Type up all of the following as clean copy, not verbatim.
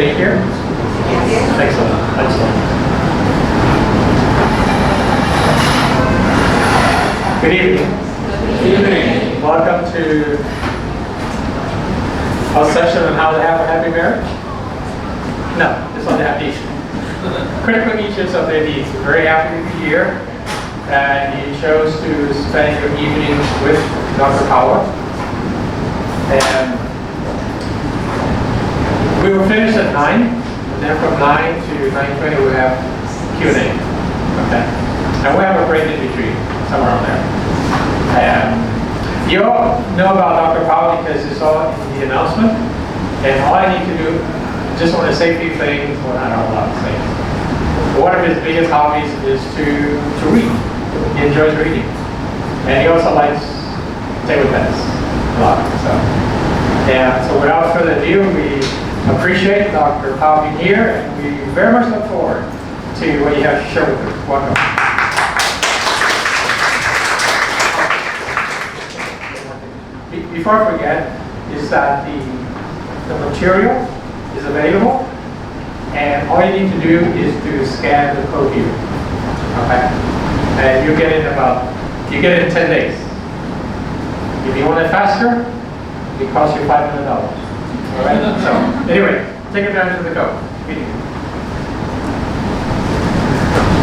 stay here? Yes. Excellent. Excellent. Good evening. Good evening. Welcome to our session on how to have a happy marriage. No, it's on the Hadith. Critical issues of the Hadith. We're very happy to be here. And you chose to spend your evening with Dr. Power. And we will finish at 9. And then from 9 to 9:20 we have Q&A. Okay? And we have a break in between, somewhere around there. You all know about Dr. Power because it's all in the announcement. And all I need to do, just want to say a few things, well, not a lot of things. One of his biggest hobbies is to read. He enjoys reading. And he also likes table tennis a lot. So without further ado, we appreciate Dr. Powell being here, and we very much look forward to what you have to share with us. Welcome. Before I forget, is that the material is available, and all you need to do is to scan the code here. Okay? And you get it in 10 days. If you want it faster, it costs you $500. All right? So anyway, take advantage of the code.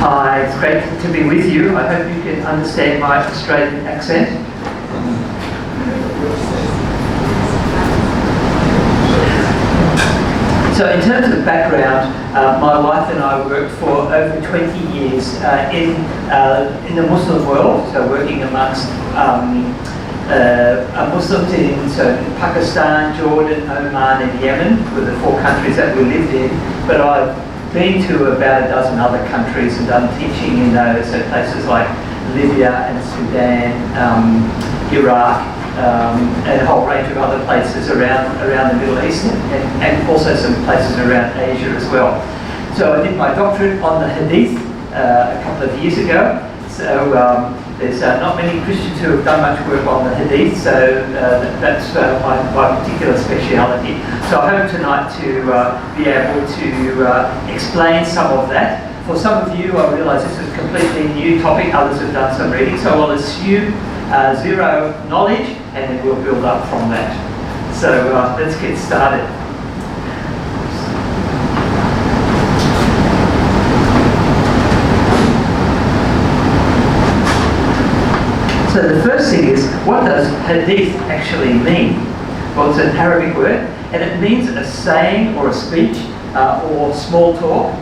Hi, it's great to be with you. I hope you can understand my Australian accent. So in terms of background, my wife and I worked for over 20 years in the Muslim world, so working amongst Muslims in Pakistan, Jordan, Oman and Yemen were the 4 countries that we lived in. But I've been to about a dozen other countries and done teaching in those, so places like Libya and Sudan, Iraq, and a whole range of other places around the Middle East and also some places around Asia as well. So I did my doctorate on the Hadith a couple of years ago. So there's not many Christians who have done much work on the Hadith, so that's my particular speciality. So I hope tonight to be able to explain some of that. For some of you, I realise this is a completely new topic. Others have done some reading, so I'll assume zero knowledge, and then we'll build up from that. So let's get started. So the first thing is, what does hadith actually mean? Well, it's an Arabic word, and it means a saying or a speech or small talk.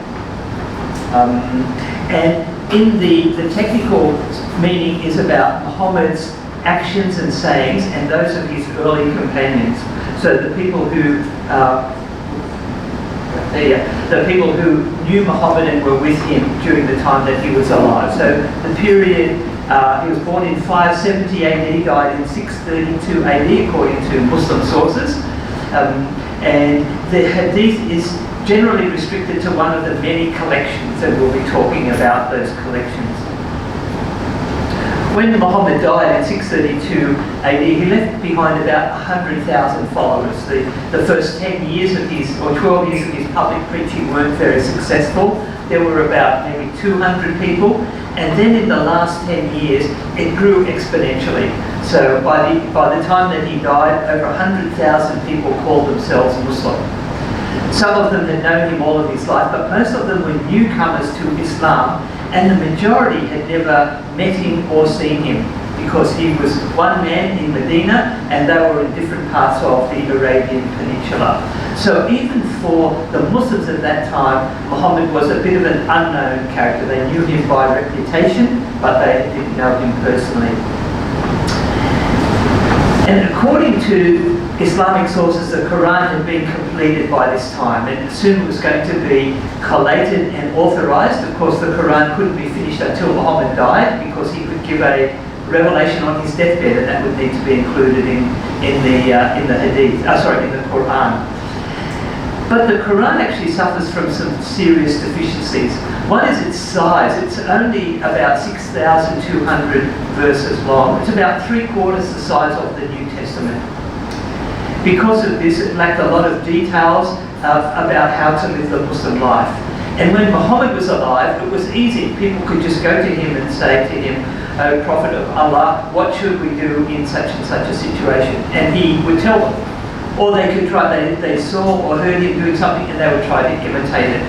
And in the technical meaning is about Muhammad's actions and sayings and those of his early companions. So the people who knew Muhammad and were with him during the time that he was alive. So the period, he was born in 570 AD, died in 632 AD according to Muslim sources. And the hadith is generally restricted to one of the many collections, and we'll be talking about those collections. When Muhammad died in 632 AD, he left behind about 100,000 followers. The first 10 years of his, or 12 years of his public preaching weren't very successful. There were about maybe 200 people, and then in the last 10 years, it grew exponentially. So by the time that he died, over 100,000 people called themselves Muslim. Some of them had known him all of his life, but most of them were newcomers to Islam, and the majority had never met him or seen him because he was one man in Medina and they were in different parts of the Arabian Peninsula. So even for the Muslims at that time, Muhammad was a bit of an unknown character. They knew him by reputation, but they didn't know him personally. And according to Islamic sources, the Quran had been completed by this time and soon was going to be collated and authorized. Of course, the Quran couldn't be finished until Muhammad died because he could give a revelation on his deathbed, and that would need to be included in the Hadith. In the Quran. But the Quran actually suffers from some serious deficiencies. One is its size. It's only about 6,200 verses long. It's about 3/4 the size of the New Testament. Because of this, it lacked a lot of details about how to live the Muslim life. And when Muhammad was alive, it was easy. People could just go to him and say to him, "O Prophet of Allah, what should we do in such and such a situation?" And he would tell them. Or they could try, they saw or heard him doing something and they would try to imitate it.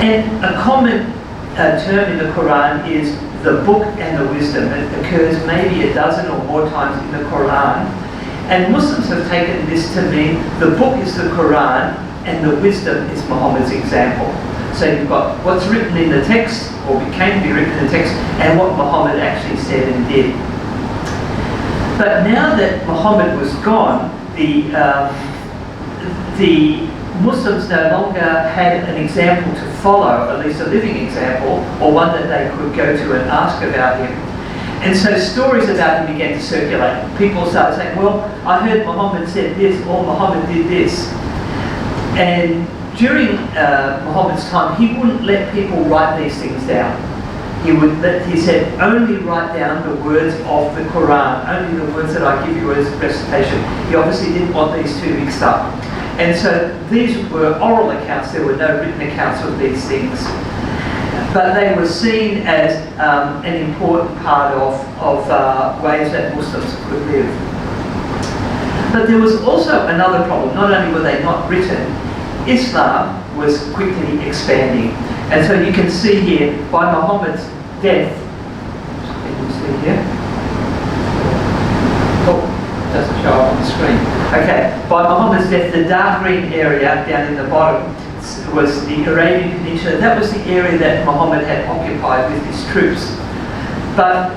And a common term in the Quran is the book and the wisdom. It occurs maybe a dozen or more times in the Quran. And Muslims have taken this to mean the book is the Quran and the wisdom is Muhammad's example. So you've got what's written in the text, or came to be written in the text, and what Muhammad actually said and did. But now that Muhammad was gone, the Muslims no longer had an example to follow, at least a living example, or one that they could go to and ask about him. And so stories about him began to circulate. People started saying, well, I heard Muhammad said this, or Muhammad did this. And during Muhammad's time, he wouldn't let people write these things down. He said, only write down the words of the Quran, only the words that I give you as recitation. He obviously didn't want these two mixed up. And so these were oral accounts, there were no written accounts of these things. But they were seen as an important part of ways that Muslims could live. But there was also another problem. Not only were they not written, Islam was quickly expanding. And so you can see here, by Muhammad's death, you can see here, oh, it doesn't show up on the screen. Okay, by Muhammad's death, the dark green area down in the bottom was the Arabian Peninsula. That was the area that Muhammad had occupied with his troops. But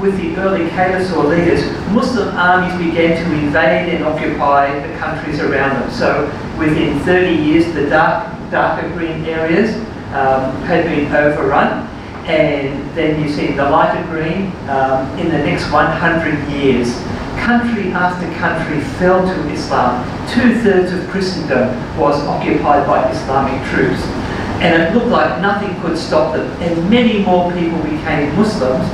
with the early caliphs or leaders, Muslim armies began to invade and occupy the countries around them. So within 30 years, the darker green areas had been overrun, and then you see the lighter green. In the next 100 years, country after country fell to Islam. 2/3 of Christendom was occupied by Islamic troops, and it looked like nothing could stop them. And many more people became Muslims,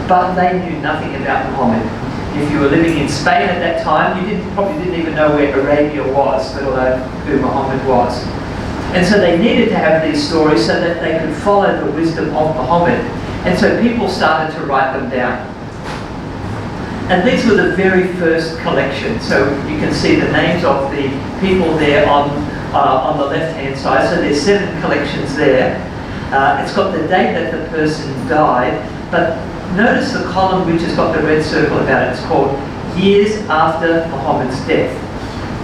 but they knew nothing about Muhammad. If you were living in Spain at that time, you probably didn't even know where Arabia was, let alone who Muhammad was. And so they needed to have these stories so that they could follow the wisdom of Muhammad. And so people started to write them down. And these were the very first collection. So you can see the names of the people there on the left-hand side. So there's 7 collections there. It's got the date that the person died, but notice the column which has got the red circle about it. It's called Years After Muhammad's Death.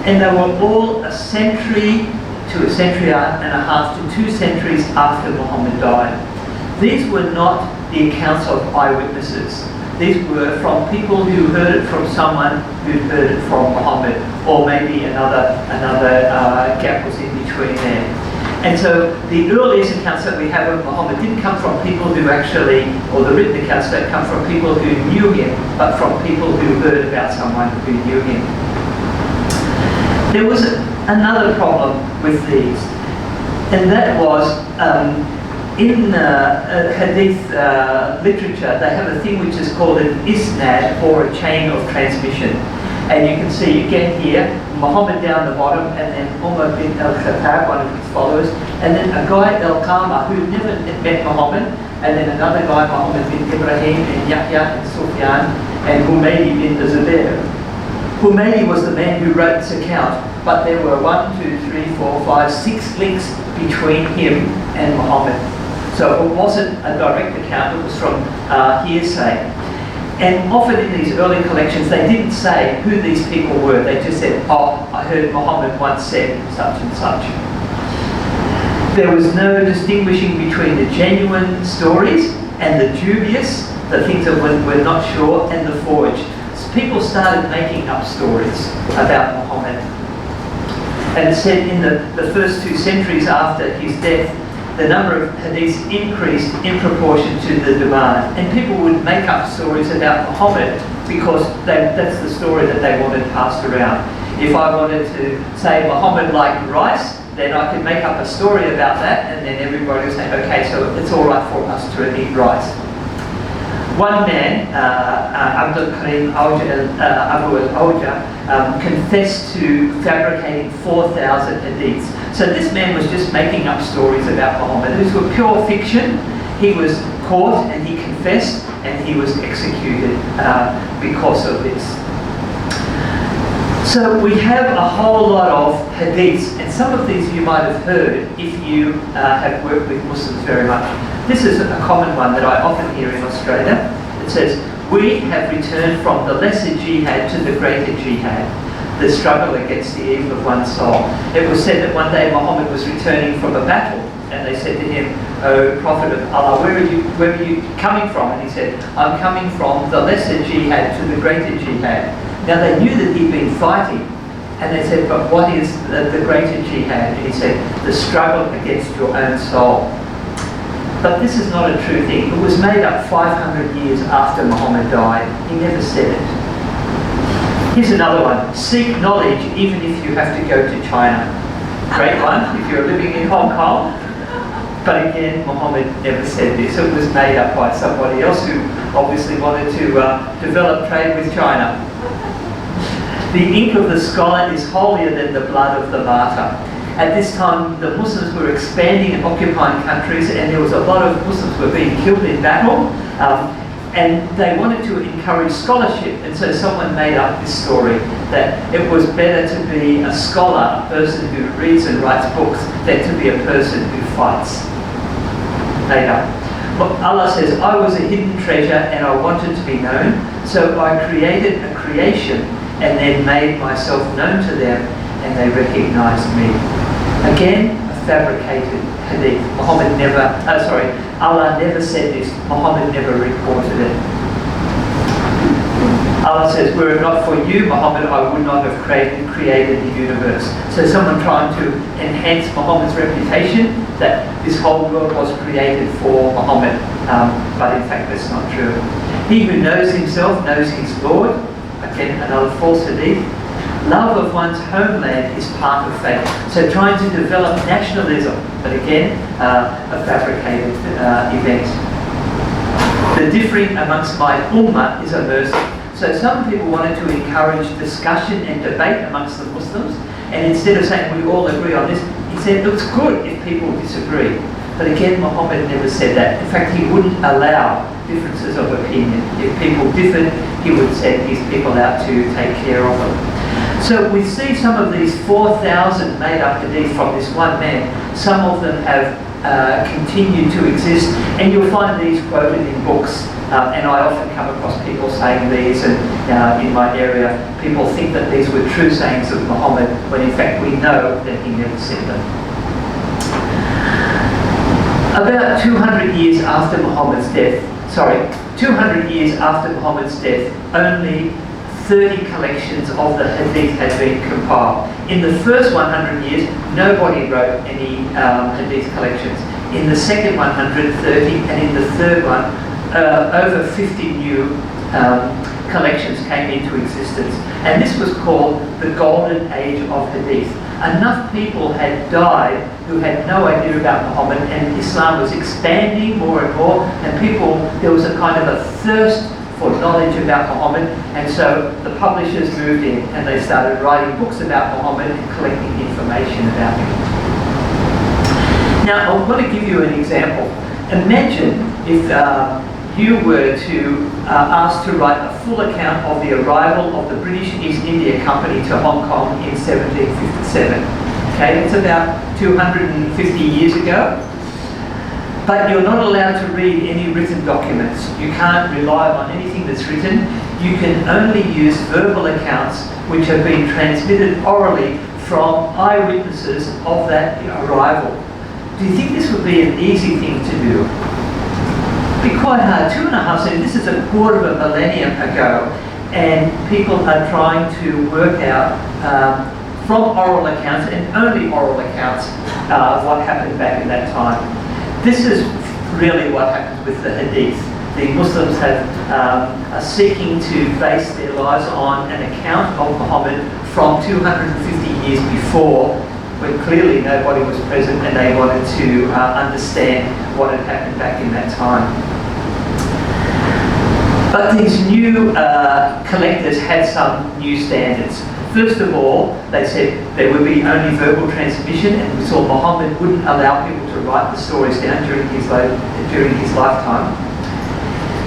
And they were all a century to a century and a half to 2 centuries after Muhammad died. These were not the accounts of eyewitnesses. These were from people who heard it from someone who'd heard it from Muhammad, or maybe another gap was in between there. And so the earliest accounts that we have of Muhammad didn't come from people who actually, or the written accounts that come from people who knew him, but from people who heard about someone who knew him. There was another problem with these, and that was in Hadith literature, they have a thing which is called an isnad, or a chain of transmission. And you can see again here, Muhammad down the bottom, and then Umar bin al-Khattab, one of his followers, and then a guy, Al-Qama, who never met Muhammad, and then another guy, Muhammad bin Ibrahim, and Yahya, and Sufyan, and Humaydi bin Zubair. Humaydi was the man who wrote this account, but there were 1, 2, 3, 4, 5, 6 links between him and Muhammad. So it wasn't a direct account, it was from hearsay. And often in these early collections, they didn't say who these people were. They just said, oh, I heard Muhammad once said such and such. There was no distinguishing between the genuine stories and the dubious, the things that we're not sure, and the forged. So people started making up stories about Muhammad. And it said in the first 2 centuries after his death, the number of hadiths increased in proportion to the demand. And people would make up stories about Muhammad because that's the story that they wanted passed around. If I wanted to say Muhammad liked rice, then I could make up a story about that, and then everybody would say, okay, so it's all right for us to eat rice. One man, Abdul Karim Abu al-Awja, confessed to fabricating 4,000 hadiths. So this man was just making up stories about Muhammad. These were pure fiction. He was caught and he confessed and he was executed because of this. So we have a whole lot of hadiths, and some of these you might have heard if you have worked with Muslims very much. This is a common one that I often hear in Australia. It says, "We have returned from the lesser jihad to the greater jihad, the struggle against the evil of one's soul." It was said that one day Muhammad was returning from a battle, and they said to him, "O Prophet of Allah, where are you coming from?" And he said, "I'm coming from the lesser jihad to the greater jihad." Now they knew that he'd been fighting, and they said, "But what is the greater jihad?" And he said, "The struggle against your own soul." But this is not a true thing. It was made up 500 years after Muhammad died. He never said it. Here's another one. "Seek knowledge even if you have to go to China." Great one if you're living in Hong Kong. But again, Muhammad never said this. It was made up by somebody else who obviously wanted to develop trade with China. "The ink of the scholar is holier than the blood of the martyr." At this time, the Muslims were expanding and occupying countries, and there was a lot of Muslims were being killed in battle, and they wanted to encourage scholarship. And so someone made up this story that it was better to be a scholar, a person who reads and writes books, than to be a person who fights. Made up. But Allah says, "I was a hidden treasure and I wanted to be known, so I created a creation and then made myself known to them, and they recognized me." Again, a fabricated hadith. Allah never said this. Muhammad never reported it. Allah says, "Were it not for you, Muhammad, I would not have created the universe." So someone trying to enhance Muhammad's reputation that this whole world was created for Muhammad, but in fact that's not true. "He who knows himself knows his Lord." Again, another false hadith. "Love of one's homeland is part of faith." So trying to develop nationalism, but again, a fabricated event. "The differing amongst my ummah is a mercy." So some people wanted to encourage discussion and debate amongst the Muslims, and instead of saying we all agree on this, he said it's good if people disagree. But again, Muhammad never said that. In fact, he wouldn't allow differences of opinion. If people differed, he would send his people out to take care of them. So we see some of these 4,000 made-up hadith from this one man. Some of them have continued to exist, and you'll find these quoted in books. And I often come across people saying these, and in my area, people think that these were true sayings of Muhammad, when in fact we know that he never said them. About 200 years after Muhammad's death, only 30 collections of the hadith had been compiled. In the first 100 years, nobody wrote any hadith collections. In the second 130, and in the third one, over 50 new collections came into existence. And this was called the Golden Age of Hadith. Enough people had died who had no idea about Muhammad, and Islam was expanding more and more, and there was a kind of a thirst for knowledge about Muhammad, and so the publishers moved in and they started writing books about Muhammad and collecting information about him. Now, I want to give you an example. Imagine if you were to asked to write a full account of the arrival of the British East India Company to Hong Kong in 1757. Okay, it's about 250 years ago. But you're not allowed to read any written documents. You can't rely on anything that's written. You can only use verbal accounts which have been transmitted orally from eyewitnesses of that arrival. Do you think this would be an easy thing to do? It'd be quite hard. 2.5 centuries, this is a quarter of a millennium ago, and people are trying to work out from oral accounts, and only oral accounts, what happened back in that time. This is really what happens with the hadith. The Muslims are seeking to base their lives on an account of Muhammad from 250 years before, when clearly nobody was present, and they wanted to understand what had happened back in that time. But these new collectors had some new standards. First of all, they said there would be only verbal transmission, and we saw Muhammad wouldn't allow people to write the stories down during his lifetime.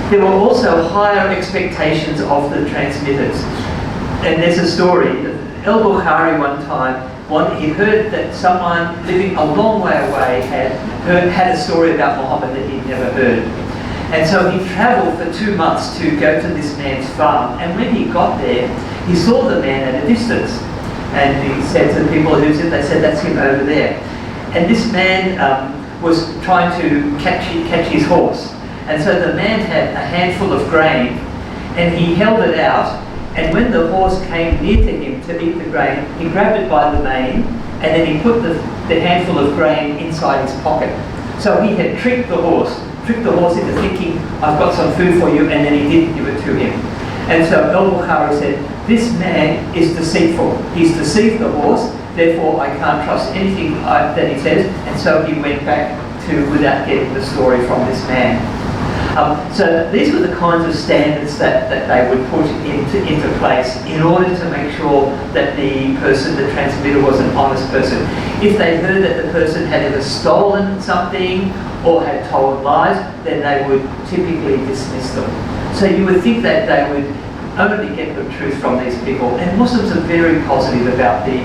There were also higher expectations of the transmitters. And there's a story. Al-Bukhari one time, he heard that someone living a long way away had a story about Muhammad that he'd never heard. And so he travelled for 2 months to go to this man's farm. And when he got there, he saw the man at a distance. And he said to the people who was in, they said, "That's him over there." And this man was trying to catch his horse. And so the man had a handful of grain, and he held it out. And when the horse came near to him to eat the grain, he grabbed it by the mane, and then he put the handful of grain inside his pocket. So he had tricked the horse into thinking, "I've got some food for you," and then he didn't give it to him. And so Al-Bukhari said, "This man is deceitful. He's deceived the horse, therefore I can't trust anything that he says." And so he went back without getting the story from this man. So these were the kinds of standards that they would put into place in order to make sure that the transmitter was an honest person. If they heard that the person had ever stolen something or had told lies, then they would typically dismiss them. So you would think that they would only get the truth from these people. And Muslims are very positive about the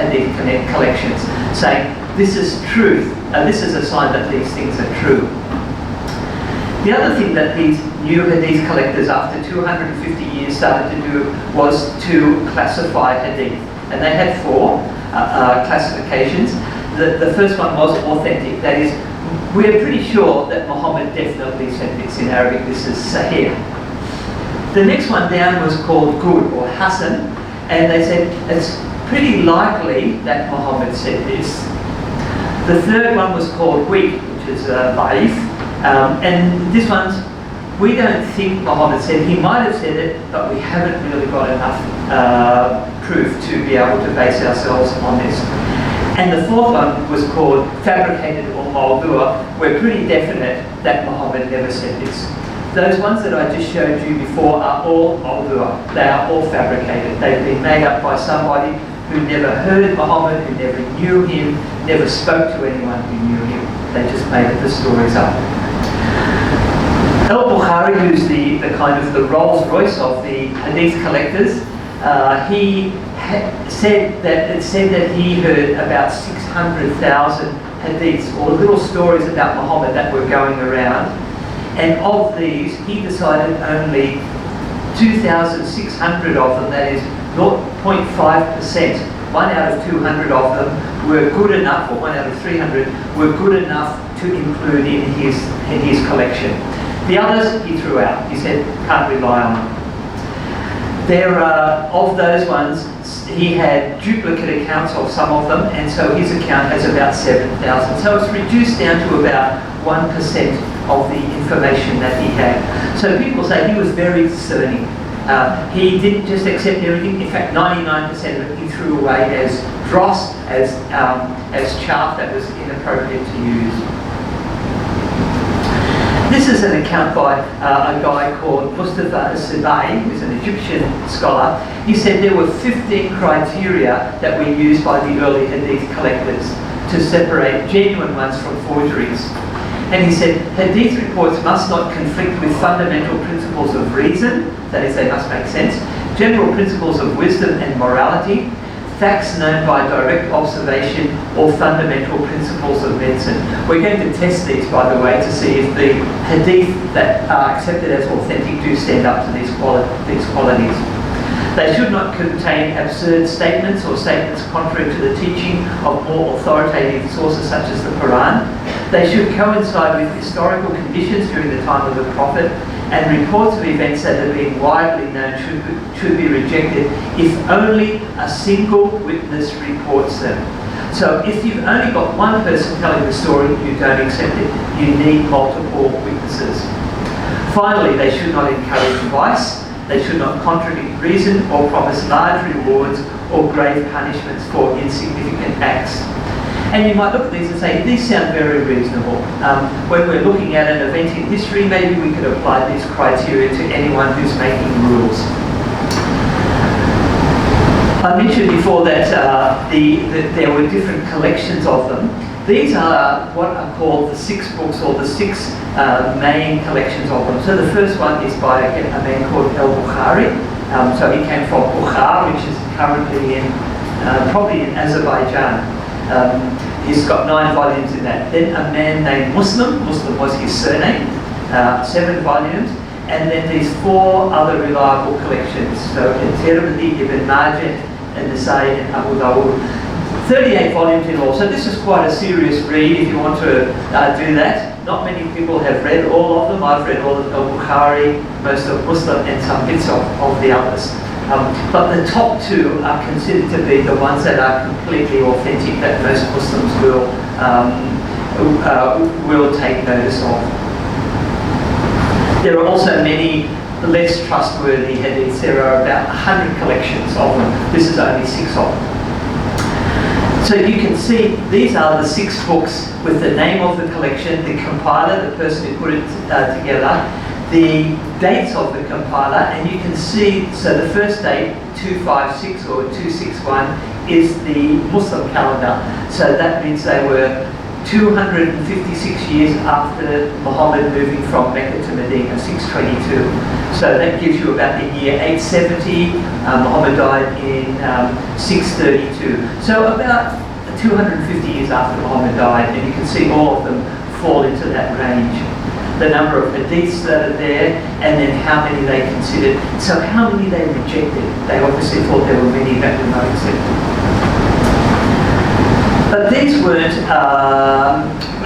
Hadith collections, saying this is truth, this is a sign that these things are true. The other thing that these new Hadith collectors after 250 years started to do was to classify Hadith. And they had 4 classifications. The first one was authentic. That is, we're pretty sure that Muhammad definitely said this. In Arabic, this is Sahih. The next one down was called good, or Hasan. And they said it's pretty likely that Muhammad said this. The third one was called weak, which is Da'if. And this one's, we don't think Muhammad said, he might have said it, but we haven't really got enough proof to be able to base ourselves on this. And the fourth one was called fabricated or mawdu'a. We're pretty definite that Muhammad never said this. Those ones that I just showed you before are all mawdu'a. They are all fabricated. They've been made up by somebody who never heard Muhammad, who never knew him, never spoke to anyone who knew him. They just made the stories up. Al-Bukhari, who's the kind of the Rolls Royce of the Hadith collectors, he said that he heard about 600,000 Hadiths, or little stories about Muhammad that were going around. And of these, he decided only 2,600 of them, that is 0.5%, 1 out of 200 of them were good enough, or 1 out of 300 were good enough to include in his collection. The others he threw out. He said, can't rely on them. There are, of those ones, he had duplicate accounts of some of them, and so his account has about 7,000. So it's reduced down to about 1% of the information that he had. So people say he was very discerning. He didn't just accept everything. In fact, 99% of it he threw away as dross, as chaff that was inappropriate to use. This is an account by a guy called Mustafa al-Sibai, who's an Egyptian scholar. He said there were 15 criteria that were used by the early Hadith collectors to separate genuine ones from forgeries. And he said, Hadith reports must not conflict with fundamental principles of reason, that is, they must make sense, general principles of wisdom and morality, facts known by direct observation, or fundamental principles of medicine. We're going to test these, by the way, to see if the Hadith that are accepted as authentic do stand up to these qualities. They should not contain absurd statements or statements contrary to the teaching of more authoritative sources such as the Quran. They should coincide with historical conditions during the time of the Prophet, and reports of events that have been widely known should be rejected if only a single witness reports them. So if you've only got one person telling the story, you don't accept it. You need multiple witnesses. Finally, they should not encourage vice. They should not contradict reason or promise large rewards or grave punishments for insignificant acts. And you might look at these and say, these sound very reasonable. When we're looking at an event in history, maybe we could apply these criteria to anyone who's making rules. I mentioned before that there were different collections of them. These are what are called the 6 books, or the 6 main collections of them. So the first one is by a man called al-Bukhari. So he came from Bukhara, which is currently probably in Azerbaijan. He's got 9 volumes in that. Then a man named Muslim was his surname, 7 volumes. And then these 4 other reliable collections. So Tirmidhi, Ibn Majah, and Nasai, and Abu Dawud. 38 volumes in all. So this is quite a serious read if you want to do that. Not many people have read all of them. I've read all of al-Bukhari, most of Muslim, and some bits of the others. But the top 2 are considered to be the ones that are completely authentic, that most Muslims will take notice of. There are also many less trustworthy hadiths. There are about 100 collections of them. This is only 6 of them. So you can see these are the 6 books with the name of the collection, the compiler, the person who put it together, the dates of the compiler, and you can see, so the first date, 256 or 261, is the Muslim calendar. So that means they were 256 years after Muhammad moving from Mecca to Medina, 622. So that gives you about the year 870. Muhammad died in 632. So about 250 years after Muhammad died, and you can see all of them fall into that range. The number of hadiths that are there, and then how many they considered. So how many they rejected. They obviously thought there were many that were not accepted. But these weren't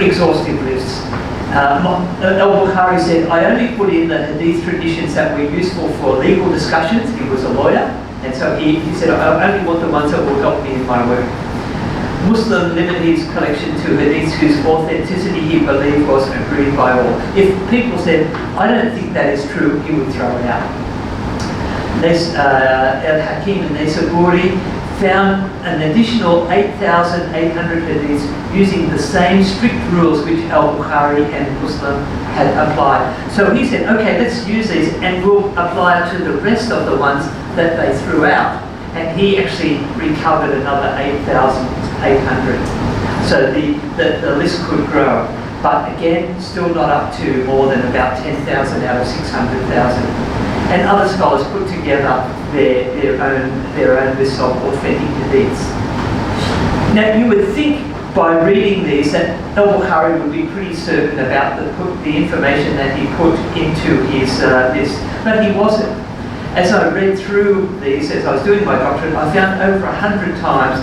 exhaustive lists. Al-Bukhari said, I only put in the hadith traditions that were useful for legal discussions. He was a lawyer, and so he said, I only want the ones that will help me in my work. Muslim limited his collection to hadiths whose authenticity he believed was agreed by all. If people said, I don't think that is true, he would throw it out. Al-Hakim and Naysaburi found an additional 8,800 hadiths using the same strict rules which Al-Bukhari and Muslim had applied. So he said, okay, let's use these and we'll apply it to the rest of the ones that they threw out. And he actually recovered another 8,800. So the list could grow. But again, still not up to more than about 10,000 out of 600,000. And other scholars put together their own list of authentic hadiths. Now you would think by reading these that Al-Bukhari would be pretty certain about the information that he put into his list, but he wasn't. As I read through these, as I was doing my doctorate, I found over 100 times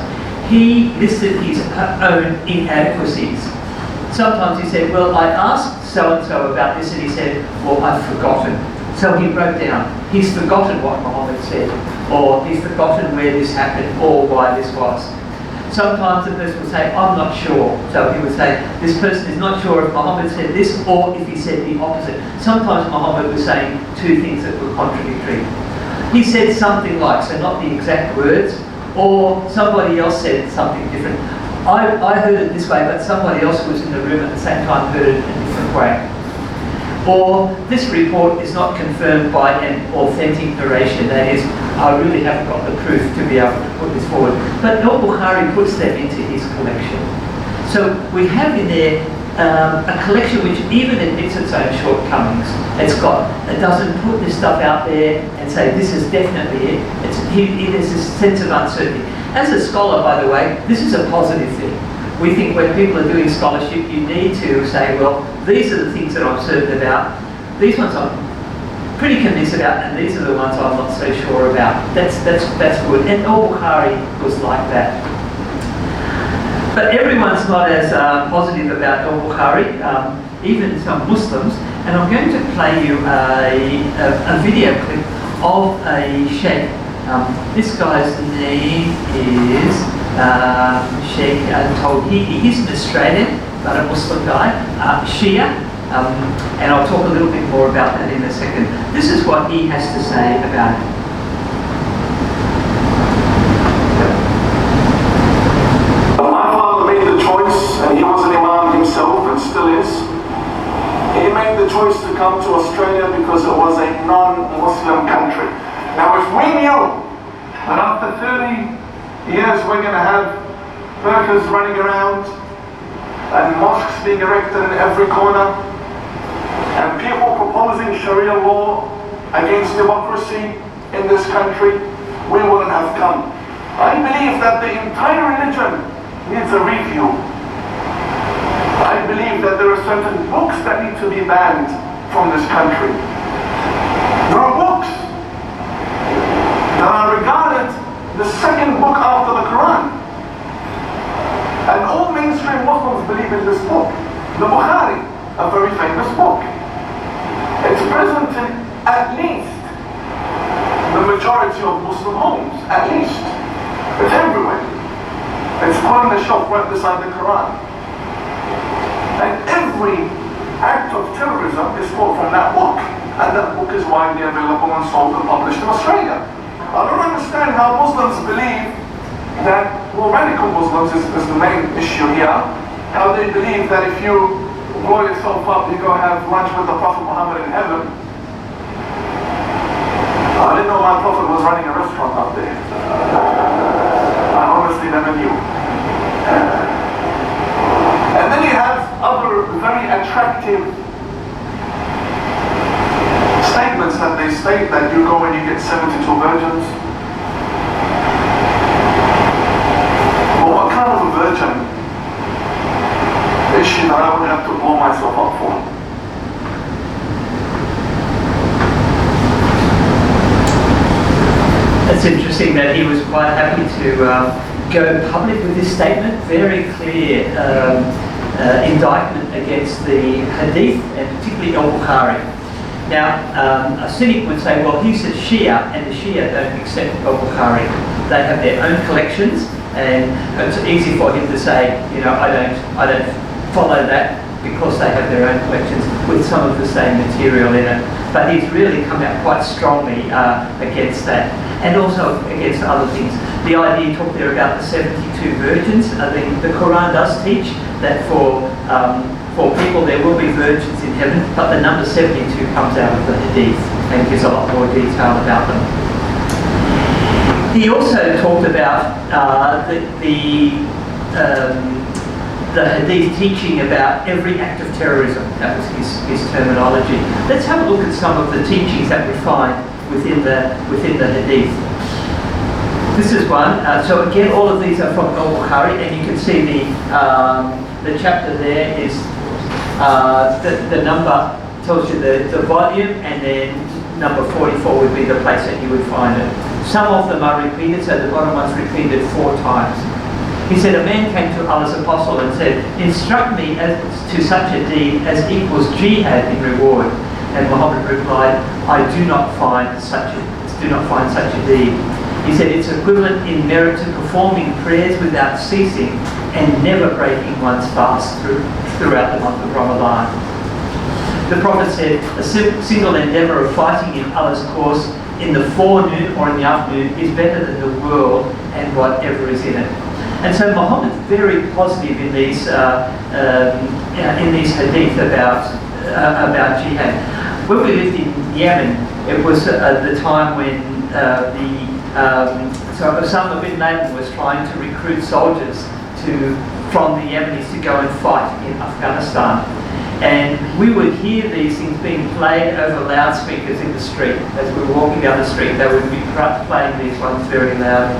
he listed his own inadequacies. Sometimes he said, well, I asked so-and-so about this, and he said, well, I've forgotten. So he wrote down, he's forgotten what Muhammad said, or he's forgotten where this happened, or why this was. Sometimes the person would say, I'm not sure. So he would say, this person is not sure if Muhammad said this, or if he said the opposite. Sometimes Muhammad was saying 2 things that were contradictory. He said something like, so not the exact words, or somebody else said something different. I heard it this way, but somebody else who was in the room at the same time heard it in a different way. Or this report is not confirmed by an authentic narration, that is, I really haven't got the proof to be able to put this forward. But Al-Bukhari puts them into his collection. So we have in there a collection which even admits its own shortcomings. It doesn't put this stuff out there and say this is definitely it. There's this sense of uncertainty. As a scholar, by the way, this is a positive thing. We think when people are doing scholarship, you need to say, well, these are the things that I'm certain about. These ones I'm pretty convinced about, and these are the ones I'm not so sure about. That's good. And Al-Bukhari was like that. But everyone's not as positive about Al-Bukhari, even some Muslims. And I'm going to play you a video clip of a sheikh. This guy's name is Sheikh Tawhidi. He's an Australian, but a Muslim guy, Shia. And I'll talk a little bit more about that in a second. This is what he has to say about it. My father made the choice Australia because it was a non-Muslim country. Now if we knew that after 30 years we're going to have burqas running around and mosques being erected in every corner and people proposing Sharia law against democracy in this country, we wouldn't have come. I believe that the entire religion needs a review. I believe that there are certain books that need to be banned from this country. There are books that are regarded the second book after the Quran. And all mainstream Muslims believe in this book. The Bukhari, a very famous book. It's present in at least the majority of Muslim homes, at least. It's everywhere. It's put on the shelf right beside the Quran. And every act of terrorism is taught from that book. And that book is widely available and sold and published in Australia. I don't understand how Muslims believe that, well, radical Muslims is the main issue here, how they believe that if you blow yourself up, you go have lunch with the Prophet Muhammad in heaven. I didn't know my Prophet was running a restaurant up there. I honestly never knew. And then you have other very attractive statements that they state, that you go and you get 72 virgins. Well, what kind of a virgin is she that I would have to blow myself up for? It's interesting that he was quite happy to go public with this statement. Very clear indictment against the Hadith and particularly Al-Bukhari. Now, a cynic would say, well, he's a Shia and the Shia don't accept Al-Bukhari. They have their own collections and it's easy for him to say, you know, I don't follow that because they have their own collections with some of the same material in it. But he's really come out quite strongly against that, and also against other things. The idea, you talked there about the 72 virgins. I think the Quran does teach that for people there will be virgins in heaven, but the number 72 comes out of the Hadith and gives a lot more detail about them. He also talked about the Hadith teaching about every act of terrorism. That was his terminology. Let's have a look at some of the teachings that we find within the Hadith. This is one. So again, all of these are from Al-Bukhari, and you can see the chapter there is the number tells you the volume, and then number 44 would be the place that you would find it. Some of them are repeated, so the bottom one's repeated 4 times. He said, a man came to Allah's apostle and said, instruct me as to such a deed as equals jihad in reward. And Muhammad replied, I do not find such a deed. He said, it's equivalent in merit to performing prayers without ceasing and never breaking one's fast throughout the month of Ramadan. The Prophet said, a single endeavour of fighting in Allah's cause in the forenoon or in the afternoon is better than the world and whatever is in it. And so Muhammad's very positive in these hadith about jihad. When we lived in Yemen, it was the time when Osama bin Laden was trying to recruit soldiers from the Yemenis to go and fight in Afghanistan. And we would hear these things being played over loudspeakers in the street. As we were walking down the street, they would be playing these ones very loud.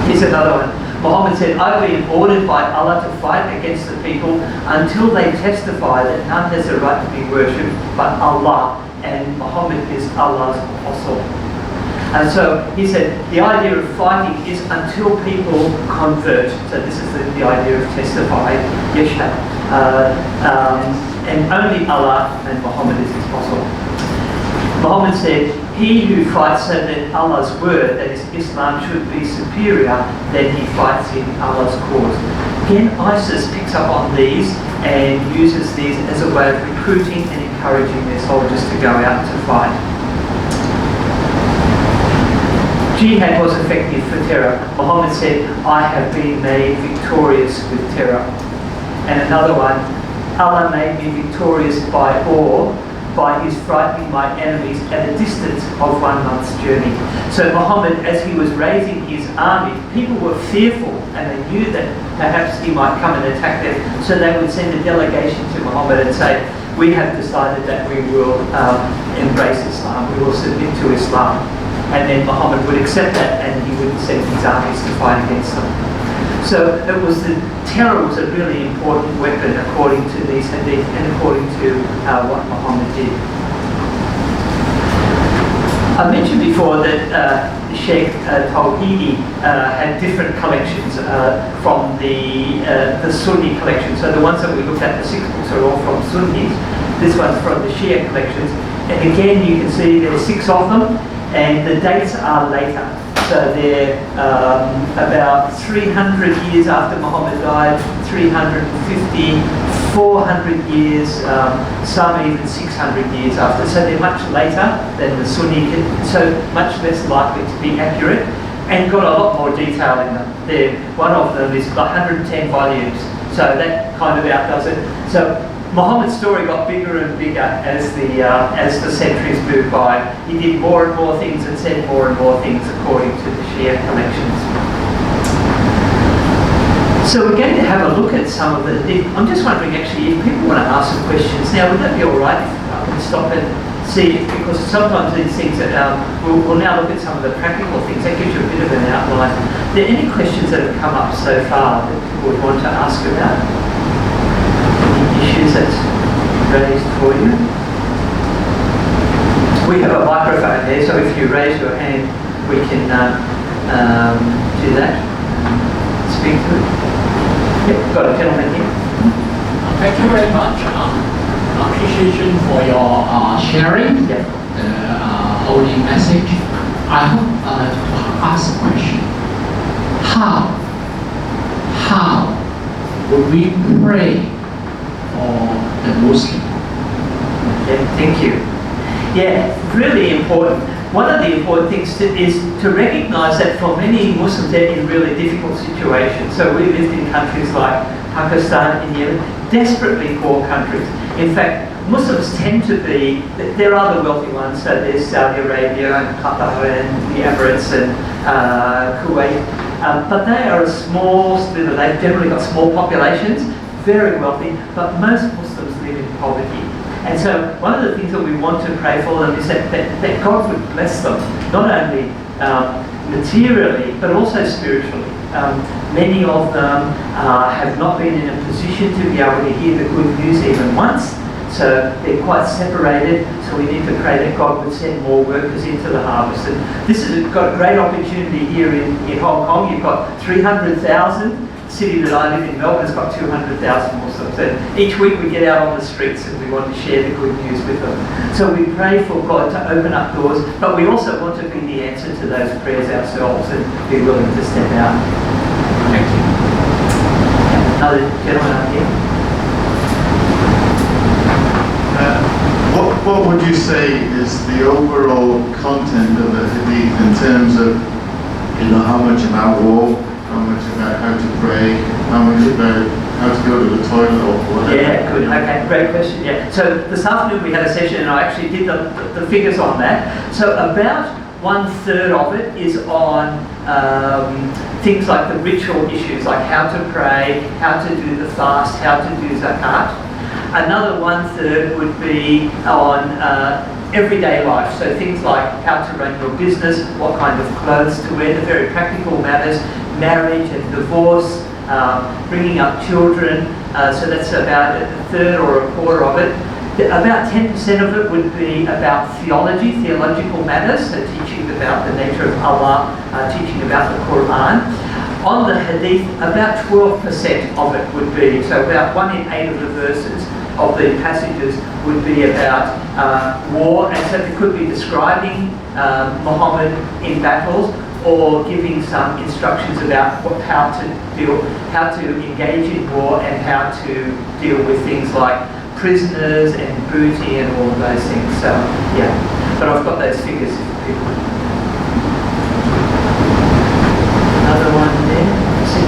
Here's another one. Muhammad said, I've been ordered by Allah to fight against the people until they testify that none has a right to be worshipped but Allah, and Muhammad is Allah's apostle. And so he said, the idea of fighting is until people convert. So this is the idea of testifying, Yashhad. And only Allah and Muhammad is his apostle. Muhammad said, he who fights so that Allah's word, that is Islam, should be superior, then he fights in Allah's cause. Again, ISIS picks up on these and uses these as a way of recruiting and encouraging their soldiers to go out to fight. Jihad was effective for terror. Muhammad said, I have been made victorious with terror. And another one, Allah made me victorious by awe, by his frightening my enemies at a distance of 1 month's journey. So Muhammad, as he was raising his army, people were fearful and they knew that perhaps he might come and attack them. So they would send a delegation to Muhammad and say, we have decided that we will embrace Islam, we will submit to Islam. And then Muhammad would accept that and he would send his armies to fight against them. So terror was a really important weapon according to these hadith and according to what Muhammad did. I mentioned before that Sheikh Tawhidi had different collections from the Sunni collection. So the ones that we looked at, the 6 books, are all from Sunnis. This one's from the Shia collections. And again, you can see there are 6 of them, and the dates are later. So they're about 300 years after Muhammad died, 350, 400 years, some even 600 years after. So they're much later than the Sunni, so much less likely to be accurate, and got a lot more detail in them. One of them is 110 volumes, so that kind of outdoes it. So Muhammad's story got bigger and bigger as the centuries moved by. He did more and more things and said more and more things according to the Shia collections. So we're going to have a look at some of the... I'm just wondering actually if people want to ask some questions now, would that be all right if I can stop and see, because sometimes these things that we'll now look at some of the practical things, that gives you a bit of an outline. Are there any questions that have come up so far that people would want to ask about? Issues that's raised for you? We have a microphone there, so if you raise your hand, we can do that. Speak to it. Yep, got a gentleman here. Thank you very much. Appreciation for your sharing the holy message. I hope to ask a question. How would we pray for the Muslim? Yeah, thank you. Yeah, really important. One of the important things is to recognise that for many Muslims they're in really difficult situations. So we lived in countries like Pakistan and Yemen, desperately poor countries. In fact, Muslims tend to be, there are the wealthy ones, so there's Saudi Arabia and Qatar and the Emirates and Kuwait, but they are a small, they've generally got small populations, very wealthy, but most Muslims live in poverty. And so one of the things that we want to pray for them is that God would bless them, not only materially, but also spiritually. Many of them have not been in a position to be able to hear the good news even once, so they're quite separated, so we need to pray that God would send more workers into the harvest. And this has got a great opportunity here in Hong Kong. You've got 300,000. The city that I live in, Melbourne, has got 200,000 Muslims. And each week we get out on the streets and we want to share the good news with them. So we pray for God to open up doors, but we also want to be the answer to those prayers ourselves and be willing to step out. Thank you. Another gentleman up here. What would you say is the overall content of the Hadith in terms of, how much about war, how much about how to pray, how much about how to go to the toilet or whatever? Yeah, good. Okay, great question. Yeah. So this afternoon we had a session and I actually did the figures on that. So about 1/3 of it is on things like the ritual issues, like how to pray, how to do the fast, how to do zakat. Another 1/3 would be on everyday life, so things like how to run your business, what kind of clothes to wear, the very practical matters, marriage and divorce, bringing up children, so that's about 1/3 or 1/4 of it. About 10% of it would be about theology, theological matters, so teaching about the nature of Allah, teaching about the Quran. On the Hadith, about 12% of it would be, so about 1 in 8 of the verses of the passages would be about war, and so it could be describing Muhammad in battles or giving some instructions about how to engage in war and how to deal with things like prisoners and booty and all of those things. So yeah, but I've got those figures if people. Another one there. See.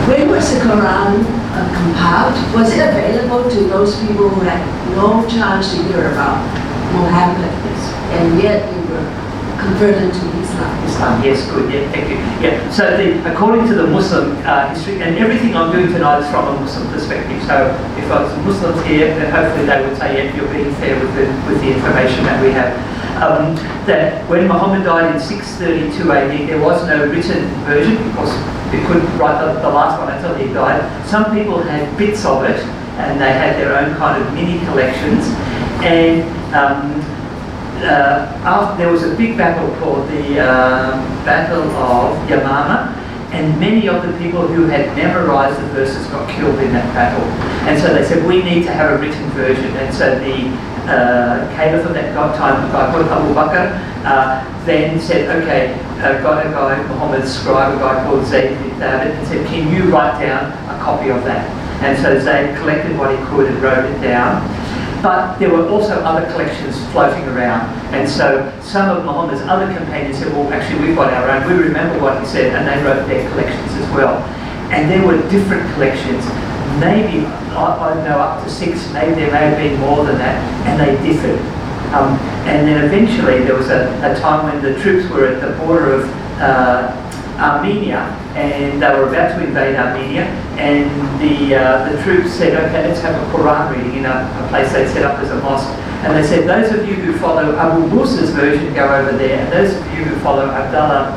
When was the Quran compiled? Was it available to those people who had no chance to hear about Muhammad and yet they were converted to Islam? Islam, yes, good, yeah, thank you. Yeah, so according to the Muslim history, and everything I'm doing tonight is from a Muslim perspective, so if I was Muslims here, then hopefully they would say, yeah, you're being fair with the information that we have. That when Muhammad died in 632 AD, there was no written version because they couldn't write the last one until he died. Some people had bits of it and they had their own kind of mini collections. And there was a big battle called the Battle of Yamama, and many of the people who had memorized the verses got killed in that battle. And so they said, we need to have a written version. And so the caliph of that time, a guy called Abu Bakr, then said, okay, got a guy, Muhammad's scribe, a guy called Zayd bin Thabit, and said, can you write down a copy of that? And so Zayd collected what he could and wrote it down. But there were also other collections floating around. And so some of Muhammad's other companions said, well, actually, we've got our own. We remember what he said, and they wrote their collections as well. And there were different collections. Maybe, I know, up to 6, maybe there may have been more than that, and they differed. And then eventually there was a time when the troops were at the border of Armenia, and they were about to invade Armenia, and the troops said, okay, let's have a Quran reading in a place they'd set up as a mosque. And they said, those of you who follow Abu Musa's version go over there, and those of you who follow Abdullah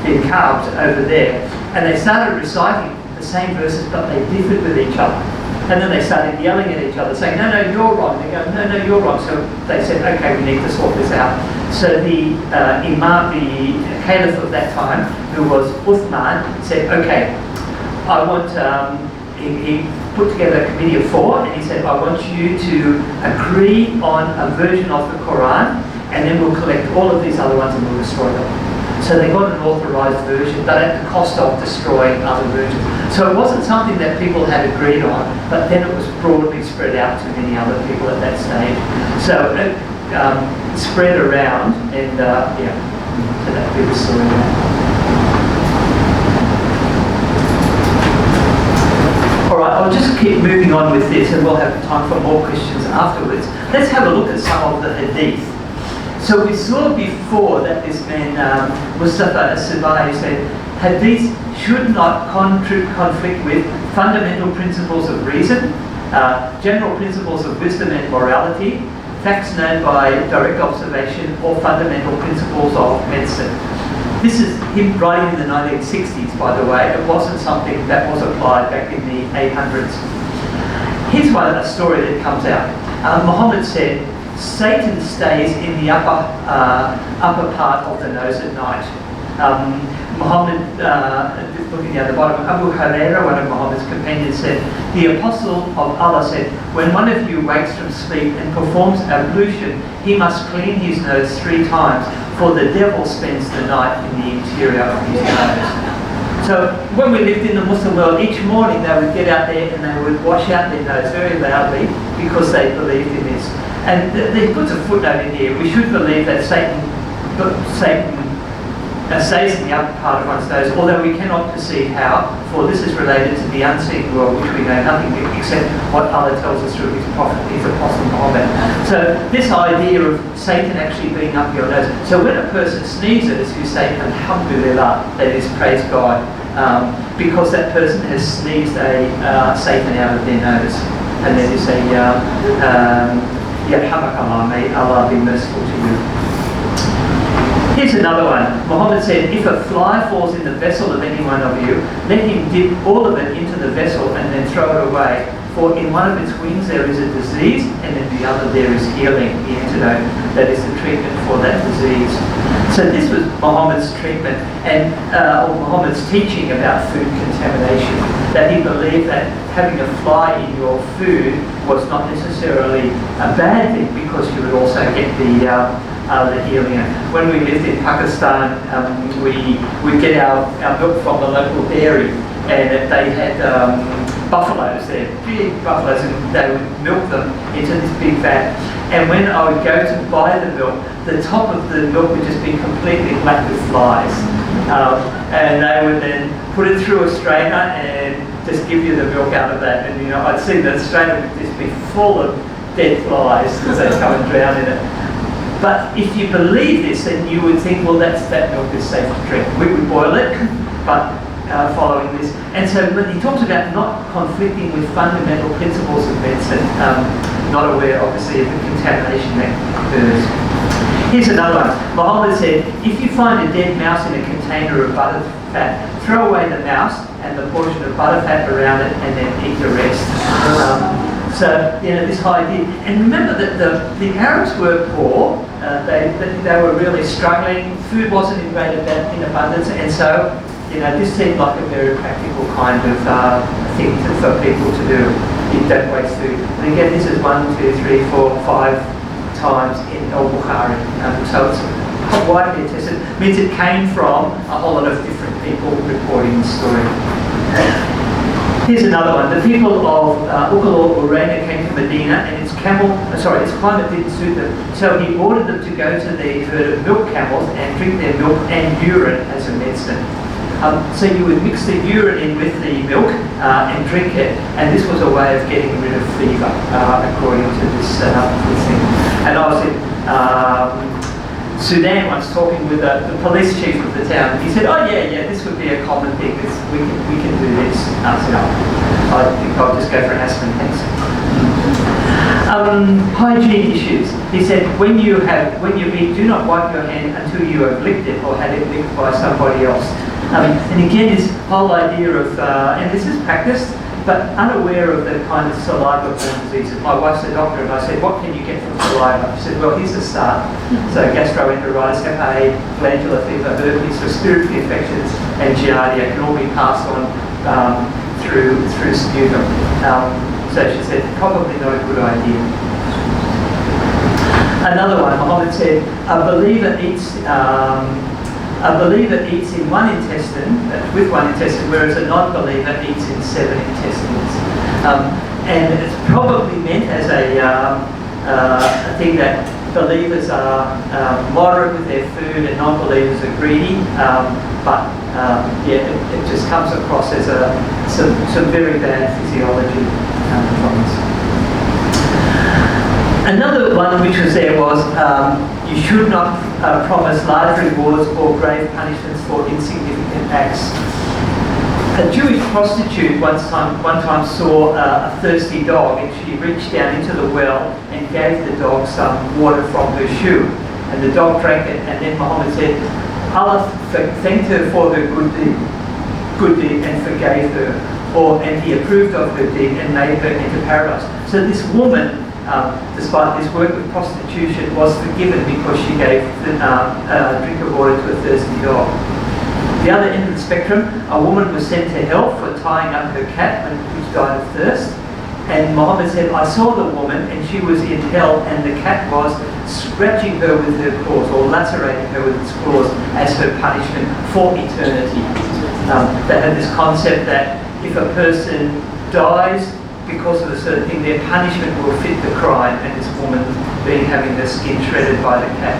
bin Ka'b's over there. And they started reciting the same verses, but they differed with each other. And then they started yelling at each other, saying, no, no, you're wrong. They go, no, no, you're wrong. So they said, okay, we need to sort this out. So the Imam, the caliph of that time, who was Uthman, said, okay, I want, he put together a committee of 4, and he said, I want you to agree on a version of the Quran, and then we'll collect all of these other ones and we'll destroy them. So they got an authorised version, but at the cost of destroying other versions. So it wasn't something that people had agreed on, but then it was broadly spread out to many other people at that stage. So it spread around, and yeah, so that'd be the story there. All right, I'll just keep moving on with this, and we'll have time for more questions afterwards. Let's have a look at some of the Hadith. So we saw before that this man, Mustafa as-Sibai, said, Hadith should not conflict with fundamental principles of reason, general principles of wisdom and morality, facts known by direct observation, or fundamental principles of medicine. This is him writing in the 1960s, by the way. It wasn't something that was applied back in the 800s. Here's a story that comes out. Muhammad said, Satan stays in the upper part of the nose at night. Muhammad, looking down the bottom, Abu Hurairah, one of Muhammad's companions, said, the Apostle of Allah said, when one of you wakes from sleep and performs ablution, he must clean his nose 3 times, for the devil spends the night in the interior of his nose. So when we lived in the Muslim world, each morning they would get out there and they would wash out their nose very loudly because they believed in this. And he puts a footnote in here. We should believe that Satan stays in the upper part of one's nose, although we cannot perceive how, for this is related to the unseen world, which we know nothing except what Allah tells us through his prophet, his apostle Muhammad. So this idea of Satan actually being up your nose. So when a person sneezes, you say, Alhamdulillah, that is, praise God, because that person has sneezed a Satan out of their nose. And then you say, Yarhamakallah, may Allah be merciful to you. Here's another one. Muhammad said, if a fly falls in the vessel of any one of you, let him dip all of it into the vessel and then throw it away. For in one of its wings there is a disease, and in the other there is healing, the antidote, that is the treatment for that disease. So this was Muhammad's treatment, and or Muhammad's teaching about food contamination, that he believed that having a fly in your food was not necessarily a bad thing, because you would also get the healing. When we lived in Pakistan, we'd get our milk from the local dairy, and they had buffaloes there, big buffaloes, and they would milk them into this big vat. And when I would go to buy the milk, the top of the milk would just be completely black with flies. And they would then put it through a strainer and just give you the milk out of that. And, I'd see the Australia would just be full of dead flies because they'd come and drown in it. But if you believe this, then you would think, well, that milk is safe to drink. We would boil it, but following this. And so when he talks about not conflicting with fundamental principles of medicine, not aware, obviously, of the contamination that occurs. Here's another one. Muhammad said, if you find a dead mouse in a container of butter fat, throw away the mouse and the portion of butter fat around it and then eat the rest. So, this idea. And remember that the Arabs were poor. They were really struggling. Food wasn't in abundance. And so, this seemed like a very practical kind of thing for people to do. You don't waste food. And again, this is 1, 2, 3, 4, 5 times in Al-Bukhari. So it's widely attested. It means it came from a whole lot of different people reporting the story. Here's another one. The people of Uqal or Urayna came to Medina and its climate didn't suit them. So he ordered them to go to the herd of milk camels and drink their milk and urine as a medicine. So you would mix the urine in with the milk and drink it, and this was a way of getting rid of fever, according to this thing. And I was in Sudan once talking with the police chief of the town. He said, "Oh yeah, this would be a common thing. We can do this." I said, "Oh, I think I'll just go for an aspirin, thanks." Hygiene issues. He said, when you eat, do not wipe your hand until you have licked it or had it licked by somebody else. And again, this whole idea of, and this is practiced, but unaware of the kind of saliva-borne diseases. My wife's a doctor, and I said, what can you get from saliva? She said, well, here's a start. So gastroenteritis, HepA, glandular fever, herpes, respiratory infections, and giardia can all be passed on through sputum. So she said, probably not a good idea. Another one, Muhammad said, a believer eats in one intestine, with one intestine, whereas a non-believer eats in 7 intestines. And it's probably meant as a thing that believers are moderate with their food and non-believers are greedy. It just comes across as some very bad physiology from this. Another one which was there was you should not promise large rewards or grave punishments for insignificant acts. A Jewish prostitute one time saw a thirsty dog, and she reached down into the well and gave the dog some water from her shoe. And the dog drank it, and then Muhammad said, Allah thanked her for her good deed and forgave her, and he approved of her deed and made her into paradise. So this woman, despite this work of prostitution, was forgiven because she gave a drink of water to a thirsty dog. The other end of the spectrum, a woman was sent to hell for tying up her cat which died of thirst. And Muhammad said, I saw the woman and she was in hell, and the cat was scratching her with her claws or lacerating her with its claws as her punishment for eternity. They had this concept that if a person dies because of a certain thing, their punishment will fit the crime, and this woman having her skin shredded by the cat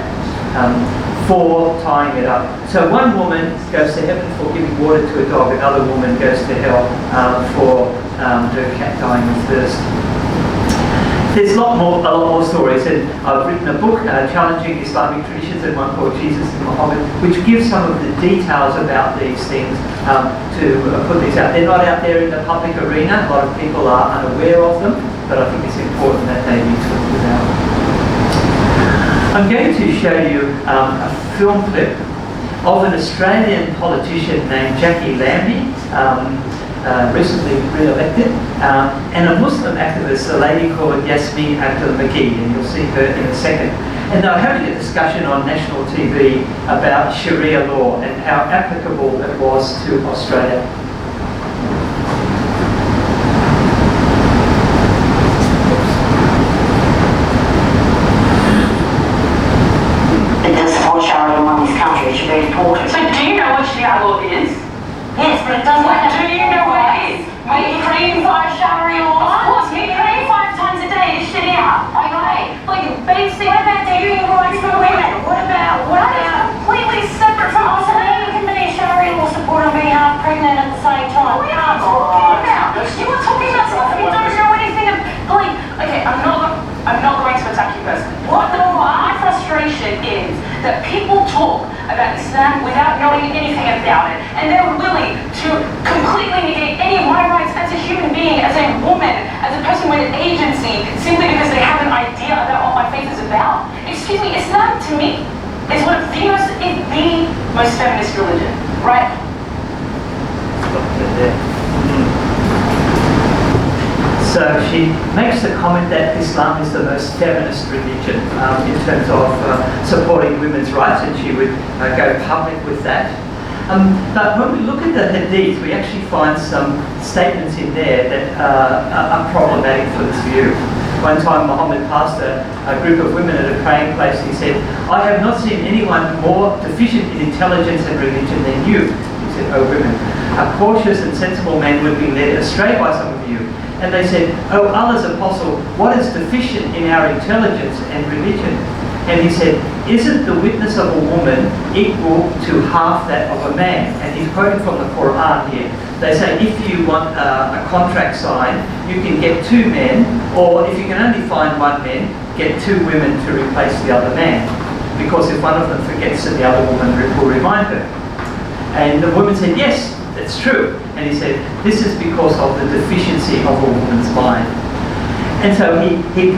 for tying it up. So one woman goes to heaven for giving water to a dog, another woman goes to hell for her cat dying of thirst. There's a lot more stories, and I've written a book, Challenging Islamic Traditions, and one called Jesus and Muhammad, which gives some of the details about these things to put these out. They're not out there in the public arena. A lot of people are unaware of them, but I think it's important that they be talked about. I'm going to show you a film clip of an Australian politician named Jackie Lambie, recently re-elected, and a Muslim activist, a lady called Yasmin Abdul-Magid, and you'll see her in a second. And they were having a discussion on national TV about Sharia law and how applicable it was to Australia. It does support Sharia law in this country, it should be important. So do you know what Sharia law is? Yes, but it doesn't have Do you know what it is? We pray 5 Sharia law. Of course, we pray 5 times a day. It's Sharia. Okay. Like basic. What about human rights for women? What about? Completely separate from us. And then you can be a Sharia law supporter and be half pregnant at the same time. We are talking about that people talk about Islam without knowing anything about it, and they're willing to completely negate any of my rights as a human being, as a woman, as a person with agency, simply because they have an idea about what my faith is about. Excuse me, Islam to me is the most feminist religion, right? So she makes the comment that Islam is the most feminist religion in terms of supporting women's rights, and she would go public with that. But when we look at the Hadith, we actually find some statements in there that are problematic for this view. One time Muhammad passed a group of women at a praying place. He said, "I have not seen anyone more deficient in intelligence and religion than you." He said, "O women, a cautious and sensible man would be led astray by some of you." And they said, "Oh, Allah's apostle, what is deficient in our intelligence and religion?" And he said, "Isn't the witness of a woman equal to half that of a man?" And he's quoting from the Quran here. They say if you want a contract signed, you can get 2 men, or if you can only find 1 man, get 2 women to replace the other man. Because if one of them forgets, then the other woman will remind her. And the woman said, "Yes, that's true." And he said, "This is because of the deficiency of a woman's mind." And so he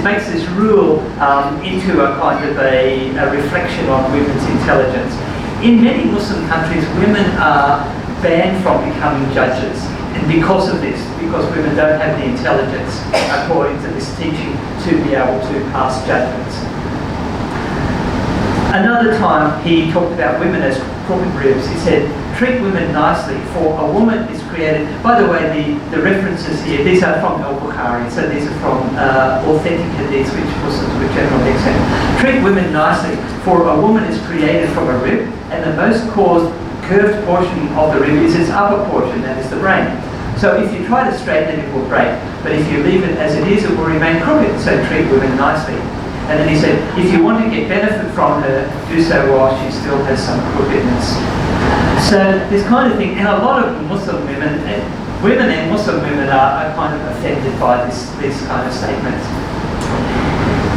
makes this rule into a kind of a reflection on women's intelligence. In many Muslim countries, women are banned from becoming judges. And because of this, because women don't have the intelligence, according to this teaching, to be able to pass judgments. Another time he talked about women as crooked ribs. He said, "Treat women nicely, for a woman is created." By the way, the references here, these are from Al-Bukhari, so these are from authentic hadiths which Muslims would generally accept. "Treat women nicely, for a woman is created from a rib, and the most curved portion of the rib is its upper portion, that is the brain. So if you try to straighten it, it will break, but if you leave it as it is, it will remain crooked, so treat women nicely." And then he said, "If you want to get benefit from her, do so while she still has some crookedness." So this kind of thing, and a lot of Muslim women and Muslim women are kind of offended by these kind of statements.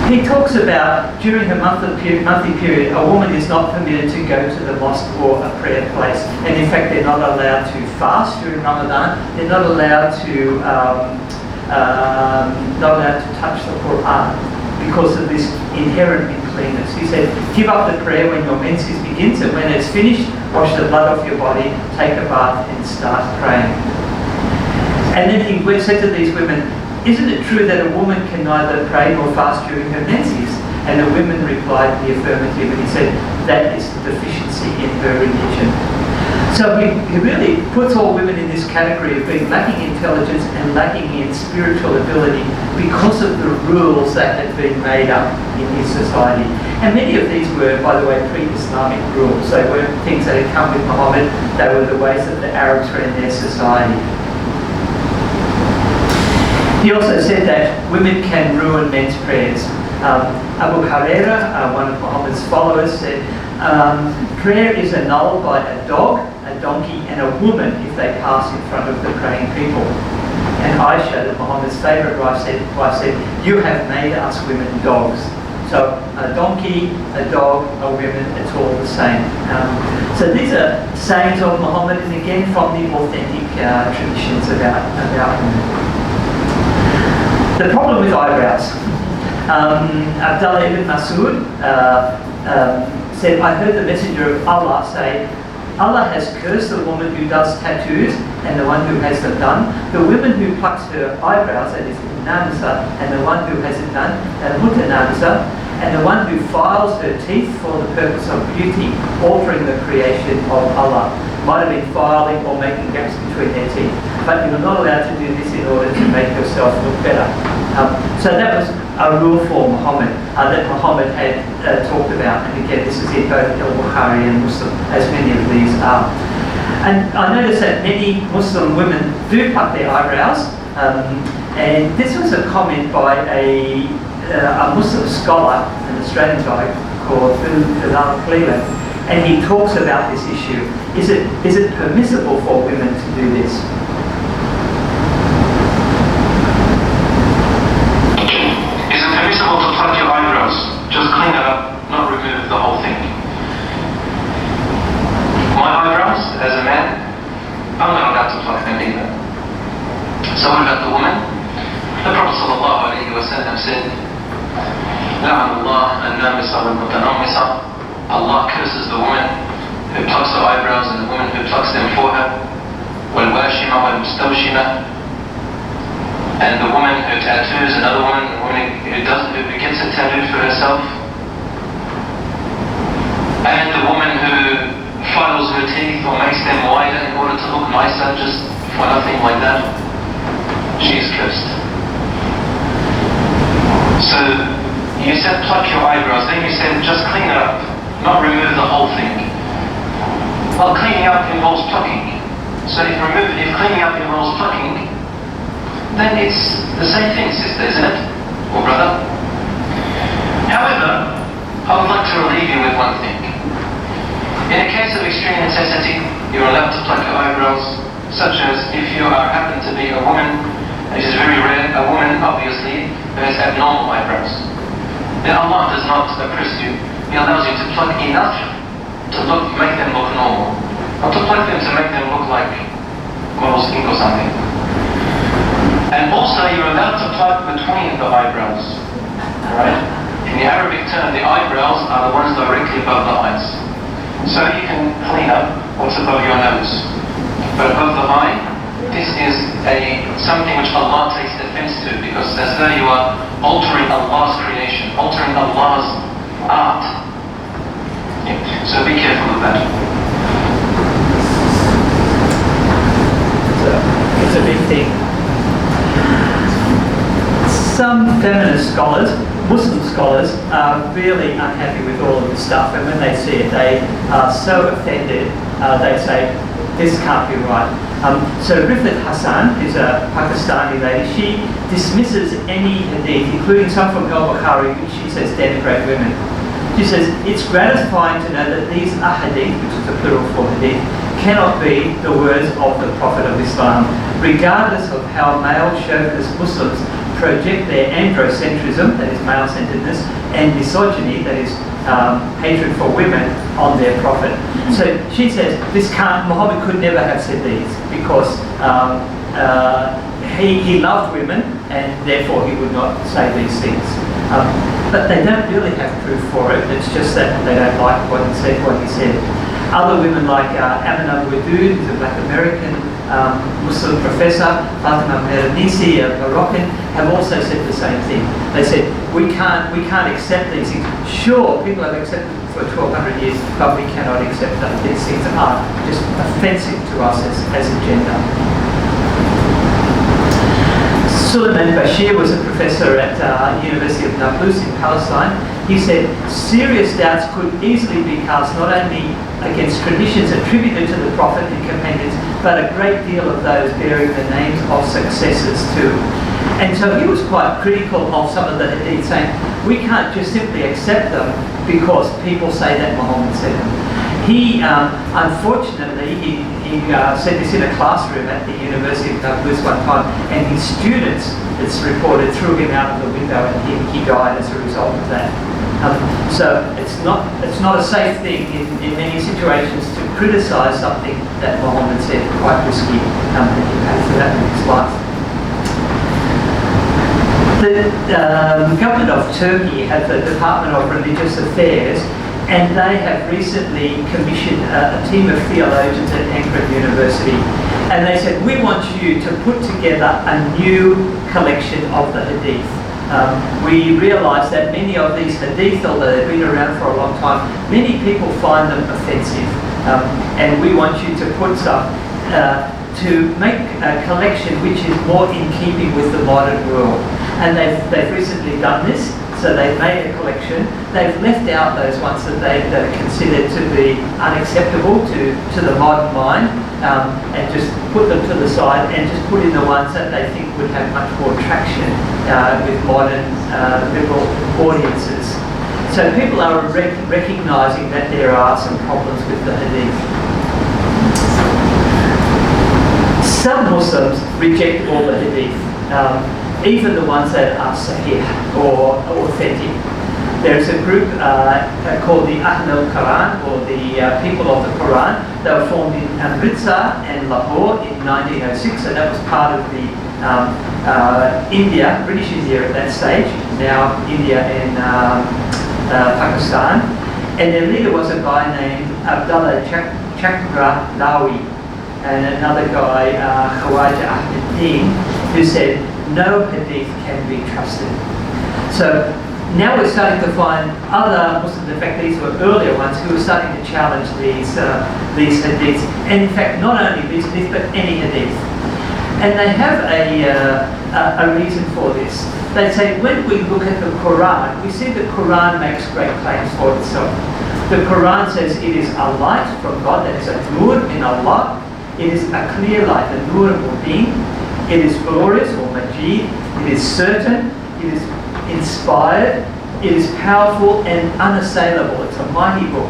He talks about during a monthly period, a woman is not permitted to go to the mosque or a prayer place, and in fact they're not allowed to fast during Ramadan. They're not allowed to touch the Quran because of this inherent uncleanness. He said, "Give up the prayer when your menses begins, and when it's finished, wash the blood off your body, take a bath, and start praying." And then he said to these women, "Isn't it true that a woman can neither pray nor fast during her menses?" And the women replied in the affirmative, and he said, "That is the deficiency in her religion." So he really puts all women in this category of being lacking intelligence and lacking in spiritual ability because of the rules that had been made up in his society. And many of these were, by the way, pre-Islamic rules. They weren't things that had come with Muhammad. They were the ways that the Arabs ran their society. He also said that women can ruin men's prayers. Abu Huraira, one of Muhammad's followers, said, "Prayer is annulled by a dog, a donkey, and a woman if they pass in front of the praying people." And Aisha, Muhammad's favourite wife, said, "You have made us women dogs." So a donkey, a dog, a woman, it's all the same. So these are sayings of Muhammad, and again from the authentic traditions about women. The problem with eyebrows. Abdullah ibn Mas'ud said, "I heard the messenger of Allah say, Allah has cursed the woman who does tattoos and the one who has them done. The woman who plucks her eyebrows, that is namisa, and the one who has it done, mutanamisa, and the one who files her teeth for the purpose of beauty, altering the creation of Allah." Might have been filing or making gaps between their teeth, but you are not allowed to do this in order to make yourself look better. So that was a rule for Muhammad that Muhammad had talked about, and again this is in both Al-Bukhari and Muslim, as many of these are. And I noticed that many Muslim women do pluck their eyebrows, and this was a comment by a Muslim scholar, an Australian guy called Theological, and he talks about this issue. Is it permissible for women to do this? Is it permissible to pluck your eyebrows? Just clean it up, not remove the whole thing. النامصة والمتنمصة. Allah curses the woman who plucks her eyebrows and the woman who plucks them for her. والواشمة والمستوشمة. And the woman who tattoos another woman, the woman who gets a tattoo for herself. And the woman who files her teeth or makes them wider in order to look nicer just for nothing like that. She is cursed. So you said pluck your eyebrows, then you said just clean it up, not remove the whole thing. Well, cleaning up involves plucking. So if cleaning up involves plucking, then it's the same thing, sister, isn't it? Or brother? However, I would like to relieve you with one thing. In a case of extreme necessity, you're allowed to pluck your eyebrows, such as if you happen to be a woman, it is very rare, a woman obviously, who has abnormal eyebrows. Then Allah does not oppress you. He allows you to pluck enough to make them look normal. Not to pluck them to make them look like moral ink or something. And also you're allowed to pluck between the eyebrows. Right? In the Arabic term, the eyebrows are the ones directly above the eyes. So you can clean up what's above your nose. But above the eye, this is something which Allah takes offense to, because as though you are altering Allah's creation, altering Allah's art. Yeah. So be careful of that. It's a big thing. Some feminist scholars, Muslim scholars, are really unhappy with all of this stuff, and when they see it, they are so offended, they say, this can't be right. So Rifat Hassan is a Pakistani lady. She dismisses any hadith, including some from al-Bukhari, which she says denigrate women. She says, it's gratifying to know that these ahadith, which is the plural for hadith, cannot be the words of the Prophet of Islam, regardless of how male chauvinist Muslims project their androcentrism, that is male-centeredness, and misogyny, that is hatred for women, on their Prophet. So she says, Muhammad could never have said these, because he loved women, and therefore he would not say these things. But they don't really have proof for it. It's just that they don't like what he said. Other women like Amina Wadud, who's a black American Muslim professor, Fatima Meranisi, a Moroccan, have also said the same thing. They said, we can't accept these things. Sure, people have accepted them for 1200 years, but we cannot accept them. These things are just offensive to us as a gender. Suleiman Bashir was a professor at University of Nablus in Palestine. He said, serious doubts could easily be cast not only against traditions attributed to the Prophet and companions, but a great deal of those bearing the names of successors too. And so he was quite critical of some of the hadith, saying, we can't just simply accept them because people say that Muhammad said them. He, unfortunately, he said this in a classroom at the University of Nablus one time, and his students, it's reported, threw him out of the window, and he died as a result of that. So it's not a safe thing in many situations to criticise something that Muhammad said, quite risky, and he paid for that in his life. The government of Turkey has the Department of Religious Affairs, and they have recently commissioned a team of theologians at Ankara University. And they said, we want you to put together a new collection of the hadith. We realise that many of these hadith, although they've been around for a long time, many people find them offensive. And we want you to put some, to make a collection which is more in keeping with the modern world. And they've recently done this. So they've made a collection. They've left out those ones that are considered to be unacceptable to the modern mind, and just put them to the side, and just put in the ones that they think would have much more traction with modern liberal audiences. So people are recognising that there are some problems with the hadith. Some Muslims reject all the hadith. Even the ones that are sahih or authentic. There's a group called the Ahl al-Quran, or the people of the Quran. They were formed in Amritsar and Lahore in 1906, and that was part of the India, British India at that stage, now India and Pakistan, and their leader was a guy named Abdullah Chakrallawi, and another guy, Khawaja Ahmeddin, who said no hadith can be trusted. So now we're starting to find other Muslims, in fact these were earlier ones, who were starting to challenge these hadiths, and in fact not only these hadiths but any hadith. And they have a reason for this. They say when we look at the Quran, we see the Quran makes great claims for itself. The Quran says it is a light from God, that is a nur in Allah. It is a clear light, a nur mubin. It is glorious or majid. It is certain. It is inspired. It is powerful and unassailable. It's a mighty book.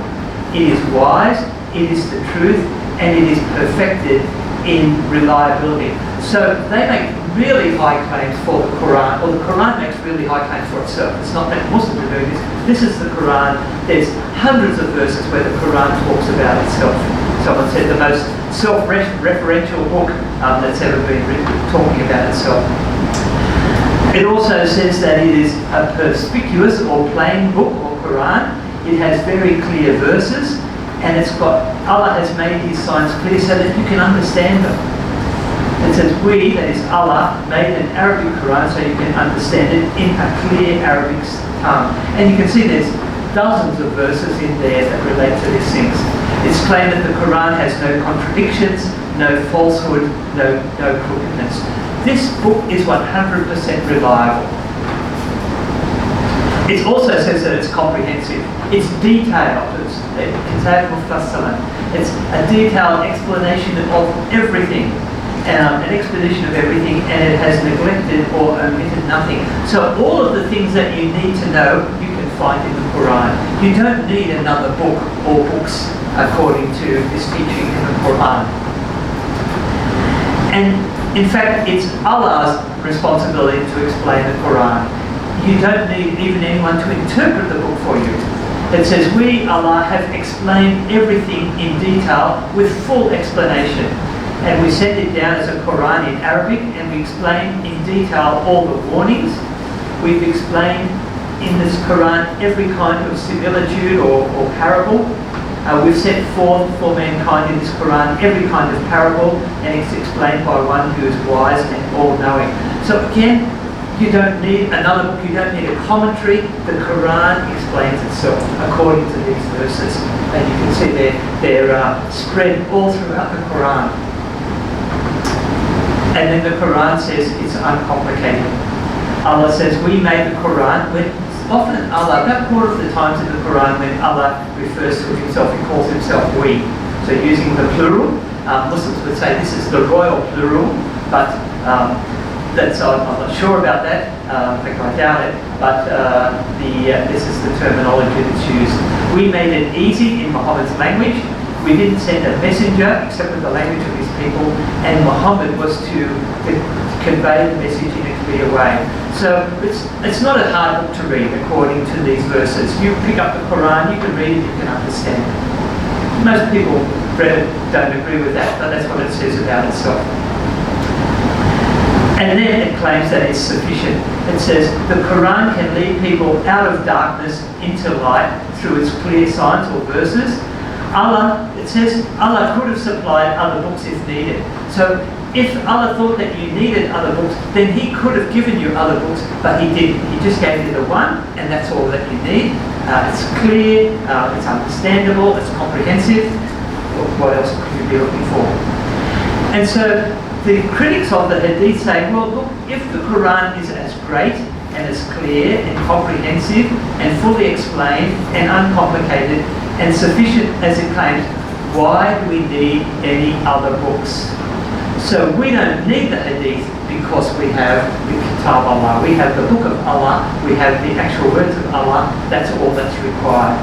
It is wise. It is the truth, and it is perfected in reliability. So they make really high claims for the Quran, or the Quran makes really high claims for itself. It's not that Muslims are doing this. This is the Quran. There's hundreds of verses where the Quran talks about itself. Someone said the most self-referential book that's ever been written, talking about itself. It also says that it is a perspicuous or plain book or Quran. It has very clear verses, and it's got, Allah has made His signs clear so that you can understand them. It says we, that is Allah, made an Arabic Quran so you can understand it in a clear Arabic tongue. And you can see there's dozens of verses in there that relate to these things. It's claimed that the Quran has no contradictions, no falsehood, no crookedness. This book is 100% reliable. It also says that it's comprehensive. It's detailed. It's a detailed explanation of everything. An explanation of everything, and it has neglected or omitted nothing. So all of the things that you need to know, you can find in the Quran. You don't need another book or books according to this teaching in the Quran. And in fact, it's Allah's responsibility to explain the Quran. You don't need even anyone to interpret the book for you. It says, we, Allah, have explained everything in detail with full explanation. And we send it down as a Quran in Arabic, and we explain in detail all the warnings. We've explained in this Quran every kind of similitude or parable. We've set forth for mankind in this Quran every kind of parable, and it's explained by one who is wise and all-knowing. So again, you don't need another book, you don't need a commentary. The Quran explains itself according to these verses. And you can see they're spread all throughout the Quran. And then the Quran says it's uncomplicated. Allah says we made the Quran. When often Allah, about a quarter of the times in the Quran when Allah refers to himself, he calls himself we. So using the plural, Muslims would say this is the royal plural, but that's I'm not sure about that. In fact, I doubt it. But this is the terminology that's used. We made it easy in Muhammad's language. We didn't send a messenger except with the language of his people, and Muhammad was to convey the message in a clear way. So it's not a hard book to read according to these verses. You pick up the Quran, you can read it, you can understand it. Most people don't agree with that, but that's what it says about itself. And then it claims that it's sufficient. It says the Quran can lead people out of darkness into light through its clear signs or verses. It says Allah could have supplied other books if needed. So if Allah thought that you needed other books, then He could have given you other books, but He didn't. He just gave you the one, and that's all that you need. It's clear, it's understandable, it's comprehensive. What else could you be looking for? And so the critics of the Hadith say, well, look, if the Quran is as great and as clear and comprehensive and fully explained and uncomplicated and sufficient as it claims, why do we need any other books? So we don't need the Hadith because we have the Kitab Allah, we have the Book of Allah, we have the actual words of Allah. That's all that's required.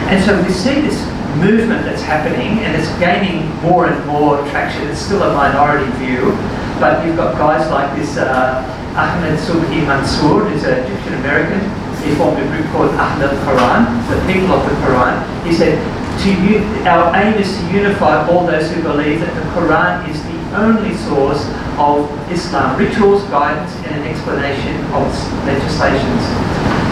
And so we see this movement that's happening, and it's gaining more and more traction. It's still a minority view, but you've got guys like this Ahmed Subhi Mansour, who's an Egyptian American. He formed a group called Ahl al-Quran, the people of the Quran. He said, our aim is to unify all those who believe that the Quran is the only source of Islam, rituals, guidance, and an explanation of legislations.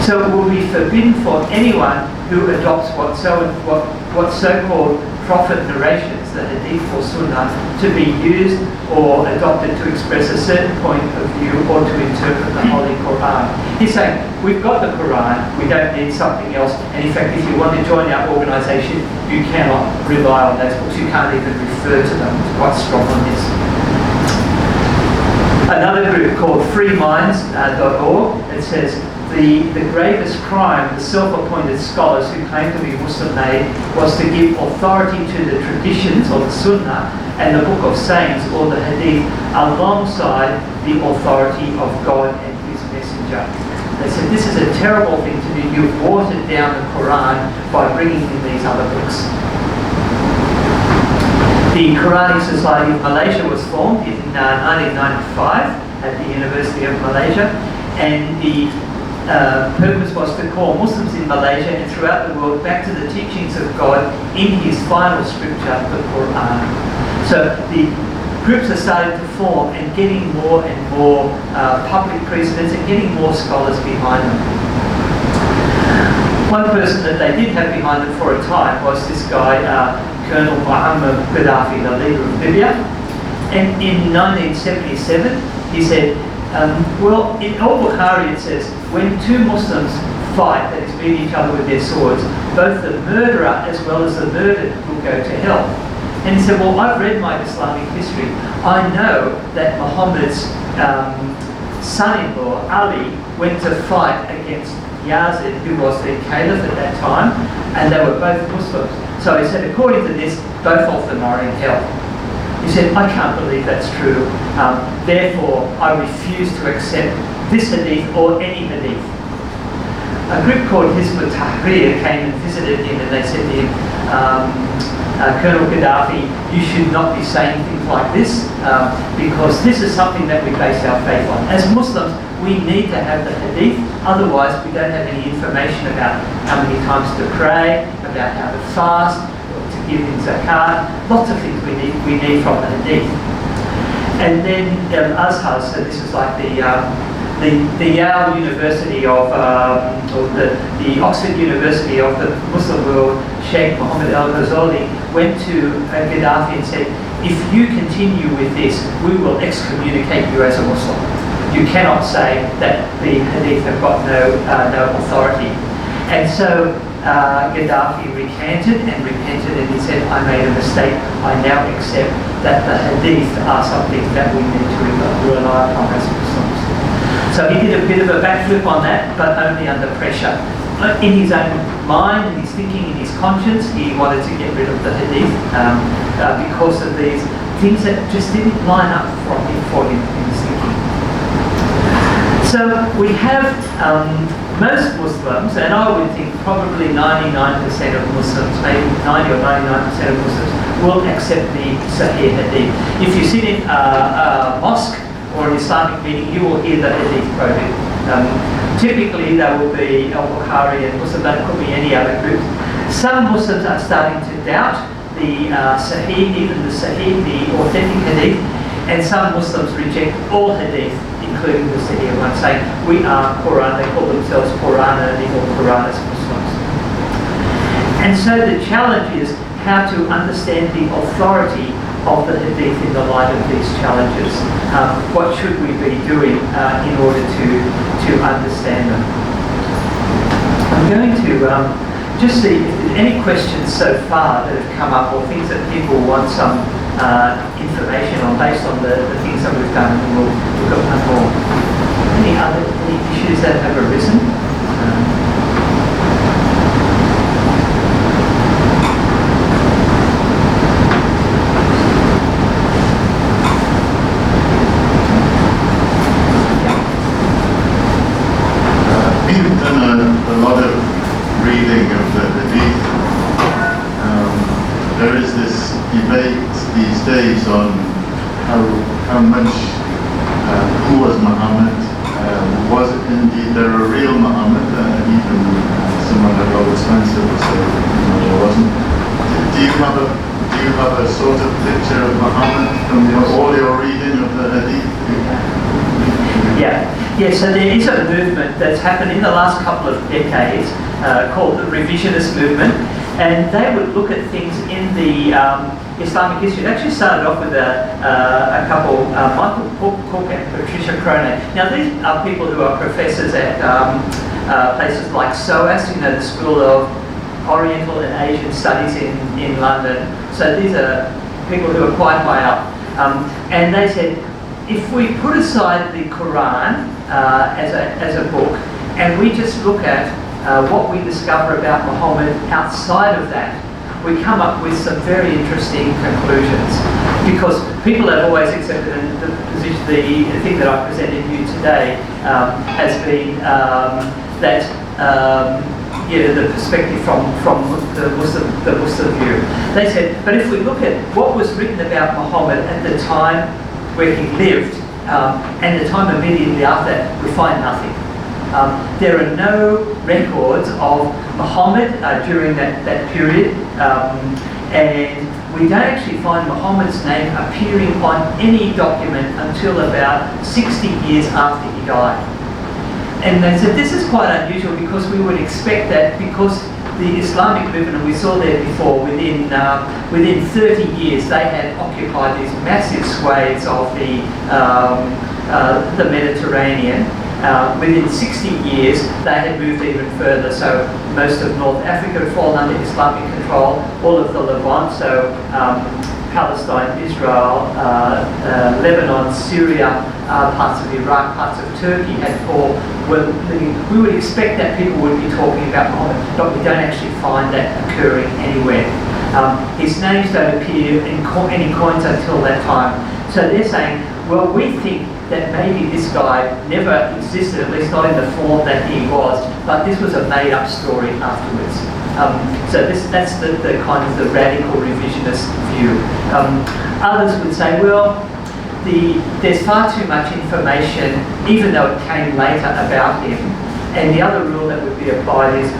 So it will be forbidden for anyone who adopts what so-called prophet narrations, the Hadith or Sunnah, to be used or adopted to express a certain point of view or to interpret the Holy Quran. He's saying, we've got the Quran, we don't need something else, and in fact, if you want to join our organisation, you cannot rely on those books, you can't even refer to them. It's quite strong on this. Another group called freeminds.org, it says, the gravest crime the self-appointed scholars who claim to be Muslim made was to give authority to the traditions or the Sunnah and the Book of Sayings or the Hadith alongside the authority of God and His Messenger. They said this is a terrible thing to do. You've watered down the Quran by bringing in these other books. The Quranic Society of Malaysia was formed in 1995 at the University of Malaysia, and the purpose was to call Muslims in Malaysia and throughout the world back to the teachings of God in His final scripture, the Quran. So the groups are starting to form and getting more and more public precedence and getting more scholars behind them. One person that they did have behind them for a time was this guy, Colonel Muammar Gaddafi, the leader of Libya. And in 1977, he said, well, in Al-Bukhari it says, when two Muslims fight, that is, beat each other with their swords, both the murderer as well as the murdered will go to hell. And he said, well, I've read my Islamic history. I know that Muhammad's son-in-law, Ali, went to fight against Yazid, who was the caliph at that time, and they were both Muslims. So he said, according to this, both of them are in hell. He said, I can't believe that's true. Therefore, I refuse to accept this hadith or any hadith. A group called Hizb ut-Tahrir came and visited him, and they said to him, Colonel Gaddafi, you should not be saying things like this because this is something that we base our faith on. As Muslims, we need to have the hadith, otherwise we don't have any information about how many times to pray, about how to fast, to give in zakat, lots of things we need from the hadith. And then Azhar, so this is like the Yale University of, or the Oxford University of the Muslim world, Sheikh Mohammed al-Ghazali went to Gaddafi and said, if you continue with this, we will excommunicate you as a Muslim. You cannot say that the hadith have got no authority. And so Gaddafi recanted and repented, and he said, I made a mistake. I now accept that the hadith are something that we need to rely upon as Muslims. So he did a bit of a backflip on that, but only under pressure. In his own mind, in his thinking, in his conscience, he wanted to get rid of the hadith because of these things that just didn't line up for him in his thinking. So we have most Muslims, and I would think probably 99% of Muslims, maybe 90 or 99% of Muslims, will accept the Sahih Hadith. If you sit in a mosque or an Islamic meeting, you will hear the Hadith quoted. Typically, there will be Al-Bukhari and Muslim, but it could be any other group. Some Muslims are starting to doubt the Sahih, even the Sahih, the authentic Hadith, and some Muslims reject all Hadith, including the Sahih one, saying we are Quran. They call themselves Quran-only or Quranist Muslims. And so the challenge is how to understand the authority of the Hadith in the light of these challenges. What should we be doing in order to understand them? I'm going to just see if there's any questions so far that have come up or things that people want some information on based on the things that we've done, and we'll look at more. Any issues that have arisen? We've done a lot of reading of the Hadith. There is this debate these days on how much, who was Muhammad, was it indeed there a real Muhammad, even someone like Robert Spencer would say there wasn't. Do you have a sort of picture of Muhammad from all your reading of the Hadith? Yeah. Yeah, so there is a movement that's happened in the last couple of decades called the revisionist movement, and they would look at things in the Islamic history. It actually started off with a couple, Michael Cook and Patricia Crone. Now these are people who are professors at places like SOAS, you know, the School of Oriental and Asian Studies in London. So these are people who are quite high up. And they said, if we put aside the Quran as a book, and we just look at what we discover about Muhammad outside of that, we come up with some very interesting conclusions. Because people have always accepted, and the thing that I presented you today has been that the perspective from the Muslim view. They said, but if we look at what was written about Muhammad at the time where he lived and the time immediately after that, we find nothing. There are no records of Muhammad during that period, and we don't actually find Muhammad's name appearing on any document until about 60 years after he died. And they said this is quite unusual because we would expect that because the Islamic movement, and we saw there before, within 30 years they had occupied these massive swathes of the Mediterranean. Within 60 years they had moved even further, so most of North Africa had fallen under Islamic control, all of the Levant, so Palestine, Israel, Lebanon, Syria, parts of Iraq, parts of Turkey were living. We would expect that people would be talking about Muhammad, but we don't actually find that occurring anywhere. His names don't appear in any coins until that time. So they're saying, well, we think that maybe this guy never existed, at least not in the form that he was, but this was a made-up story afterwards. So that's the kind of the radical revisionist view. Others would say, well, there's far too much information, even though it came later, about him. And the other rule that would be applied is,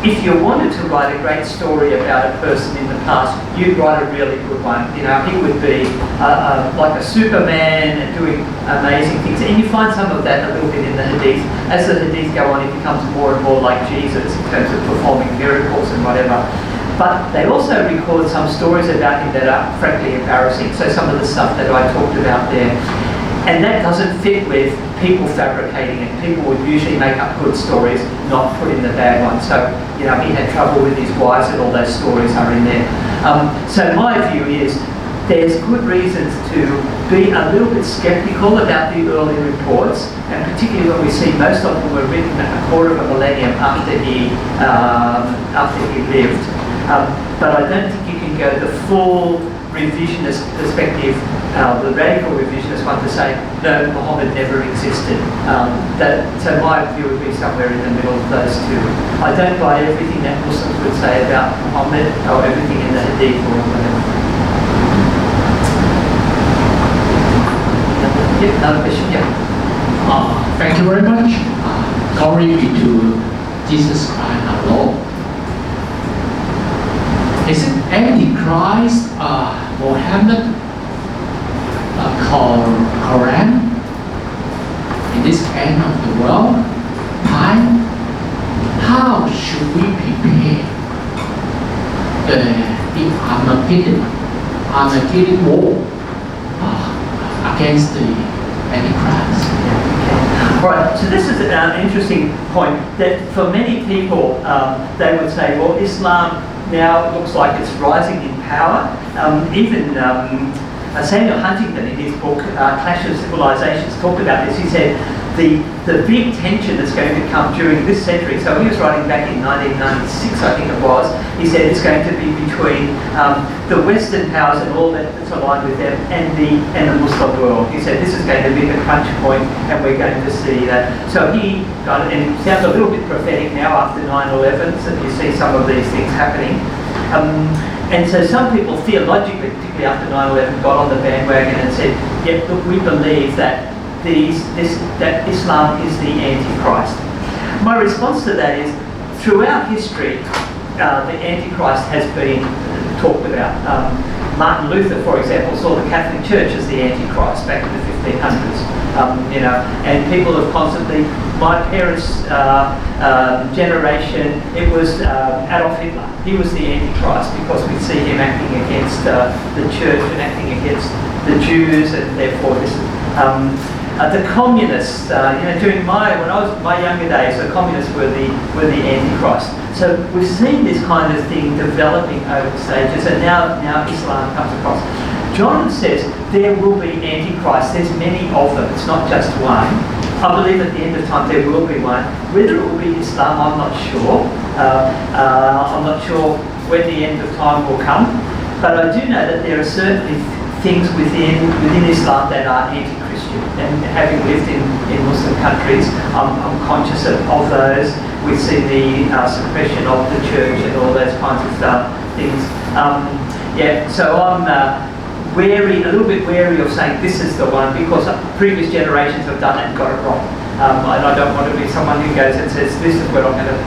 if you wanted to write a great story about a person in the past, you'd write a really good one. You know, he would be like a Superman and doing amazing things. And you find some of that a little bit in the Hadith. As the Hadith go on, it becomes more and more like Jesus in terms of performing miracles and whatever. But they also record some stories about him that are frankly embarrassing. So some of the stuff that I talked about there. And that doesn't fit with people fabricating it. People would usually make up good stories, not put in the bad ones. So, you know, he had trouble with his wives and all those stories are in there. So my view is there's good reasons to be a little bit sceptical about the early reports, and particularly when we see most of them were written a quarter of a millennium after he lived. But I don't think you can go the full revisionist perspective, the radical revisionist one, to say, no, Muhammad never existed. So my view would be somewhere in the middle of those two. I don't buy everything that Muslims would say about Muhammad, or everything in the Hadith or whatever. Yeah, another question, yeah. Thank you very much. Glory be to Jesus Christ our Lord. Is it Antichrist, Muhammad, Quran, in this end of the world time? How should we prepare the Armageddon war against the Antichrist? Right, so this is an interesting point that for many people they would say, well, Islam now looks like it's rising in power. Even Samuel Huntington in his book Clash of Civilizations talked about this. He said the big tension that's going to come during this century, so he was writing back in 1996 I think it was, he said it's going to be between the Western powers and all that's aligned with them and the Muslim world. He said this is going to be the crunch point and we're going to see that. So he got it, and it sounds a little bit prophetic now after 9/11, so you see some of these things happening. And so some people theologically, particularly after 9/11, got on the bandwagon and said, yep, look, we believe that that Islam is the Antichrist. My response to that is, throughout history, the Antichrist has been talked about. Martin Luther, for example, saw the Catholic Church as the Antichrist back in the 1500s. you know, and people have constantly, my parents' generation, it was Adolf Hitler. He was the Antichrist because we see him acting against the church and acting against the Jews, and therefore this. The communists, you know, when I was my younger days, the communists were the Antichrist. So we've seen this kind of thing developing over the stages, and now Islam comes across. John says there will be Antichrists. There's many of them. It's not just one. I believe at the end of time there will be one. Whether it will be Islam, I'm not sure. I'm not sure when the end of time will come. But I do know that there are certainly things within Islam that are anti-Christian. And having lived in Muslim countries, I'm conscious of those. We see the suppression of the church and all those kinds of things. So I'm a little bit wary of saying this is the one, because previous generations have done it and got it wrong. And I don't want to be someone who goes and says this is where I'm going to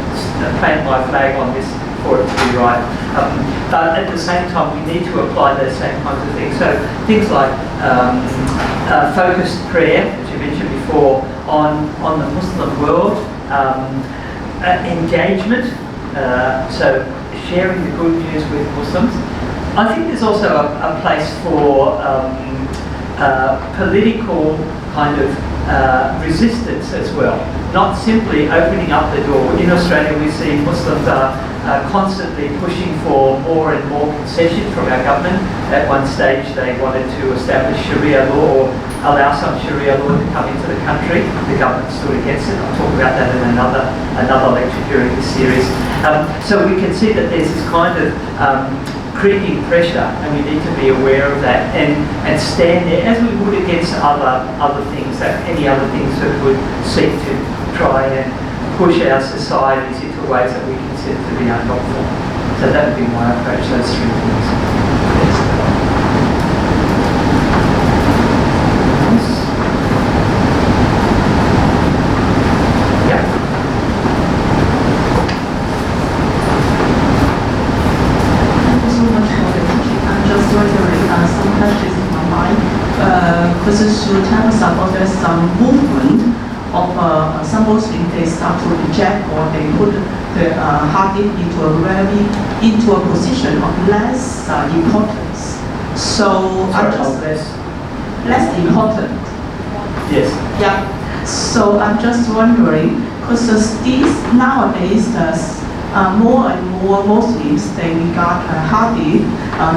plant my flag on this for it to be right. But at the same time, we need to apply those same kinds of things. So things like focused prayer, as you mentioned before, on the Muslim world, engagement, so sharing the good news with Muslims. I think there's also a place for political kind of resistance as well, not simply opening up the door. In Australia, we see Muslims are constantly pushing for more and more concessions from our government. At one stage, they wanted to establish Sharia law, or allow some Sharia law to come into the country. The government stood against it. I'll talk about that in another lecture during this series. So we can see that there's this kind of creeping pressure, and we need to be aware of that and stand there as we would against other things, any other things that would seek to try and push our societies into ways that we consider to be unhelpful. So that would be my approach, those three things. Because through time about there's some movement of some Muslims, they start to reject, or they put the Hadith into a position of less importance. So less important. Yes. Yeah. So I'm just wondering, because these nowadays more and more Muslims, they regard Hadith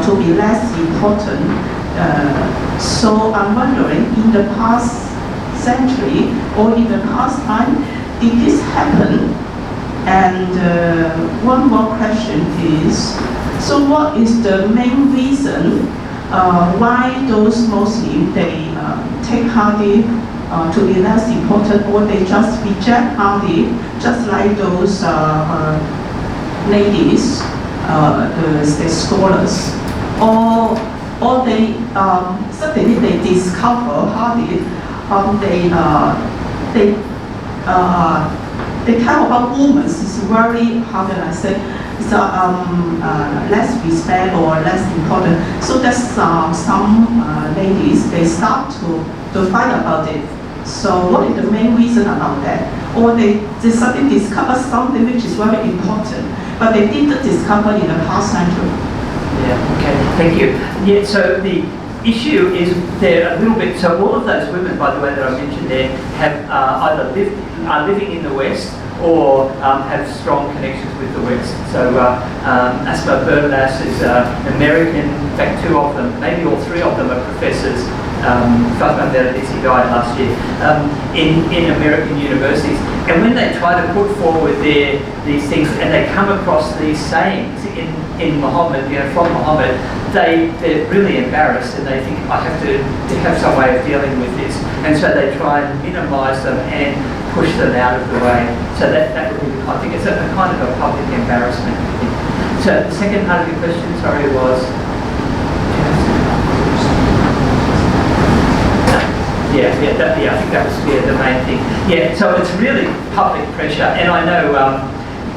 to be less important. So I'm wondering, in the past century or in the past time, did this happen? And one more question is, so what is the main reason why those Muslims, they take Hadith to be less important, or they just reject Hadith, just like those ladies, the scholars, or they suddenly they discover Hadith, they tell about women is very, how can I say, it's less respect or less important. So there's some ladies, they start to fight about it. So what is the main reason about that? Or they suddenly discover something which is very important, but they didn't discover in the past century. Yeah, okay, thank you. Yeah, so the issue is they're a little bit, so all of those women, by the way, that I mentioned there, have are living in the West or have strong connections with the West. So Asma Berlas is American, in fact 2 of them, maybe all 3 of them are professors. Fatma Meredisi died last year, in American universities. And when they try to put forward these things and they come across these sayings in Muhammad, you know, from Muhammad, they're really embarrassed and they think, I have to have some way of dealing with this. And so they try and minimise them and push them out of the way. So that would be the kind of thing. It's a kind of a public embarrassment, I think. So the second part of your question, sorry, was? Yeah, I think that was the main thing. Yeah, so it's really public pressure, and I know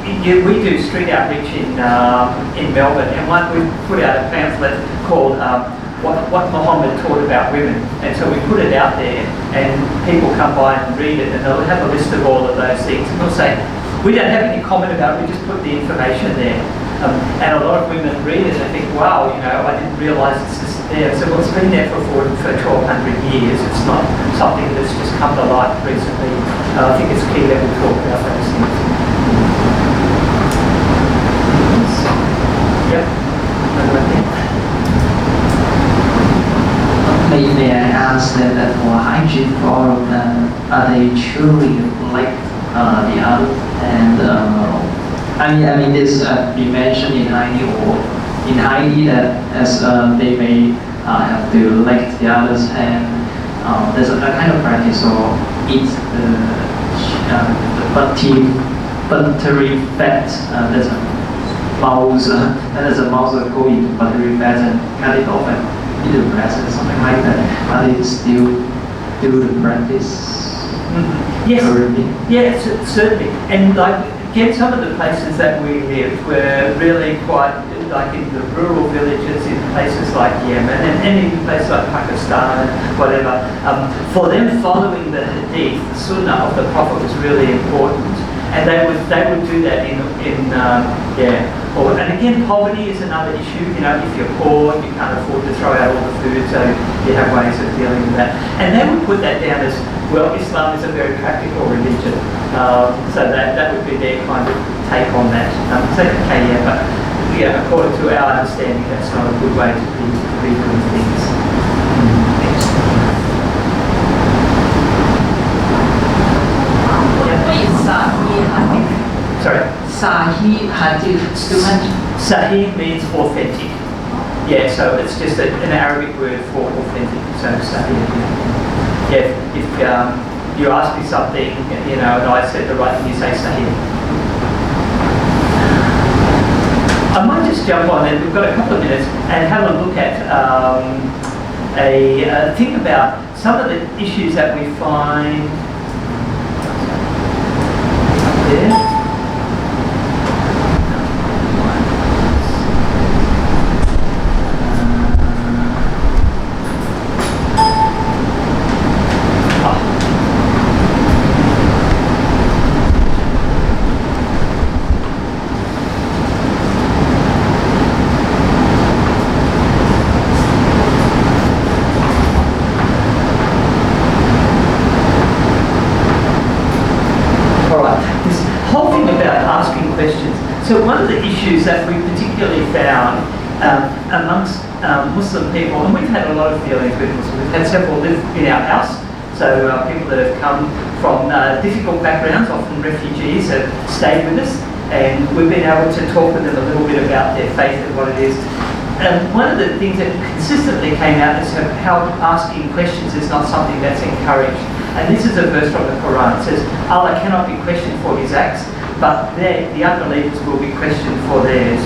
we do street outreach in Melbourne, and we put out a pamphlet called what Muhammad taught about women. And so we put it out there, and people come by and read it, and they'll have a list of all of those things. And we'll say, we don't have any comment about it, we just put the information there. And a lot of women read it and think, wow, you know, I didn't realise it's just there. So it's been there for 1,200 years. It's not something that's just come to light recently. I think it's key that we talk about those things. Yep. May I ask that for hygiene forum, are they truly like the other? And I mean, this be mentioned in Heidi or in Heidi that as they may have to like the others, and there's a kind of practice or eat the buttery fat. There's a mouse, and there's a mouse that go into buttery fat and cut it off and eat the breast and something like that. Are they still do the practice? Yes, currently? yes, certainly. And like, again, some of the places that we lived were really quite, like in the rural villages in places like Yemen and even places like Pakistan and whatever. For them, following the Hadith, the Sunnah of the Prophet was really important. And they would do that and again, poverty is another issue. You know, if you're poor, you can't afford to throw out all the food, so you have ways of dealing with that. And they would put that down as, well, Islam is a very practical religion. So that would be their kind of take on that. So, okay, yeah, but yeah, according to our understanding, that's not a good way to be doing things. What is Sahih Hadith? Sorry? Sahih Hadith. Sahih means authentic. Yeah, so it's just an Arabic word for authentic. So Sahih. Yeah, if you ask me something, you know, and I said the right thing, you say Sahih. I might just jump on and we've got a couple of minutes and have a look at think about some of the issues that we find up there. So one of the issues that we particularly found amongst Muslim people, and we've had a lot of dealings with Muslims, we've had several live in our house, so people that have come from difficult backgrounds, often refugees, have stayed with us, and we've been able to talk with them a little bit about their faith and what it is. One of the things that consistently came out is how asking questions is not something that's encouraged. And this is a verse from the Quran. It says, Allah cannot be questioned for his acts, but the unbelievers will be questioned for theirs.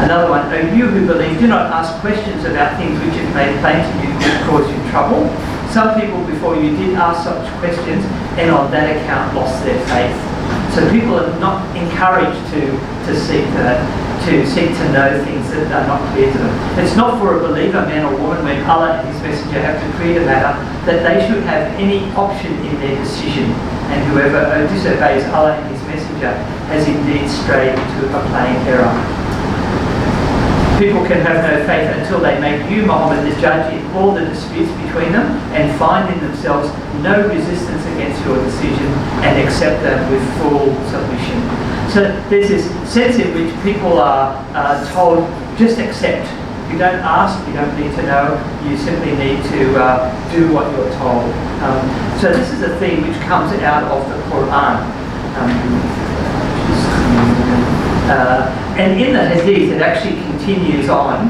Another one, you who believe, do not ask questions about things which have made plain to you to cause you trouble. Some people before you did ask such questions and on that account lost their faith. So people are not encouraged to seek to know things that are not clear to them. It's not for a believer, man or woman, when Allah and his messenger have decreed a matter, that they should have any option in their decision. And whoever disobeys Allah and his messenger has indeed strayed into a plain error. People can have no faith until they make you, Muhammad, the judge in all the disputes between them and find in themselves no resistance against your decision and accept them with full submission. So there's this sense in which people are told, just accept. You don't ask, you don't need to know, you simply need to do what you're told. So this is a theme which comes out of the Quran. And in the Hadith it actually continues on.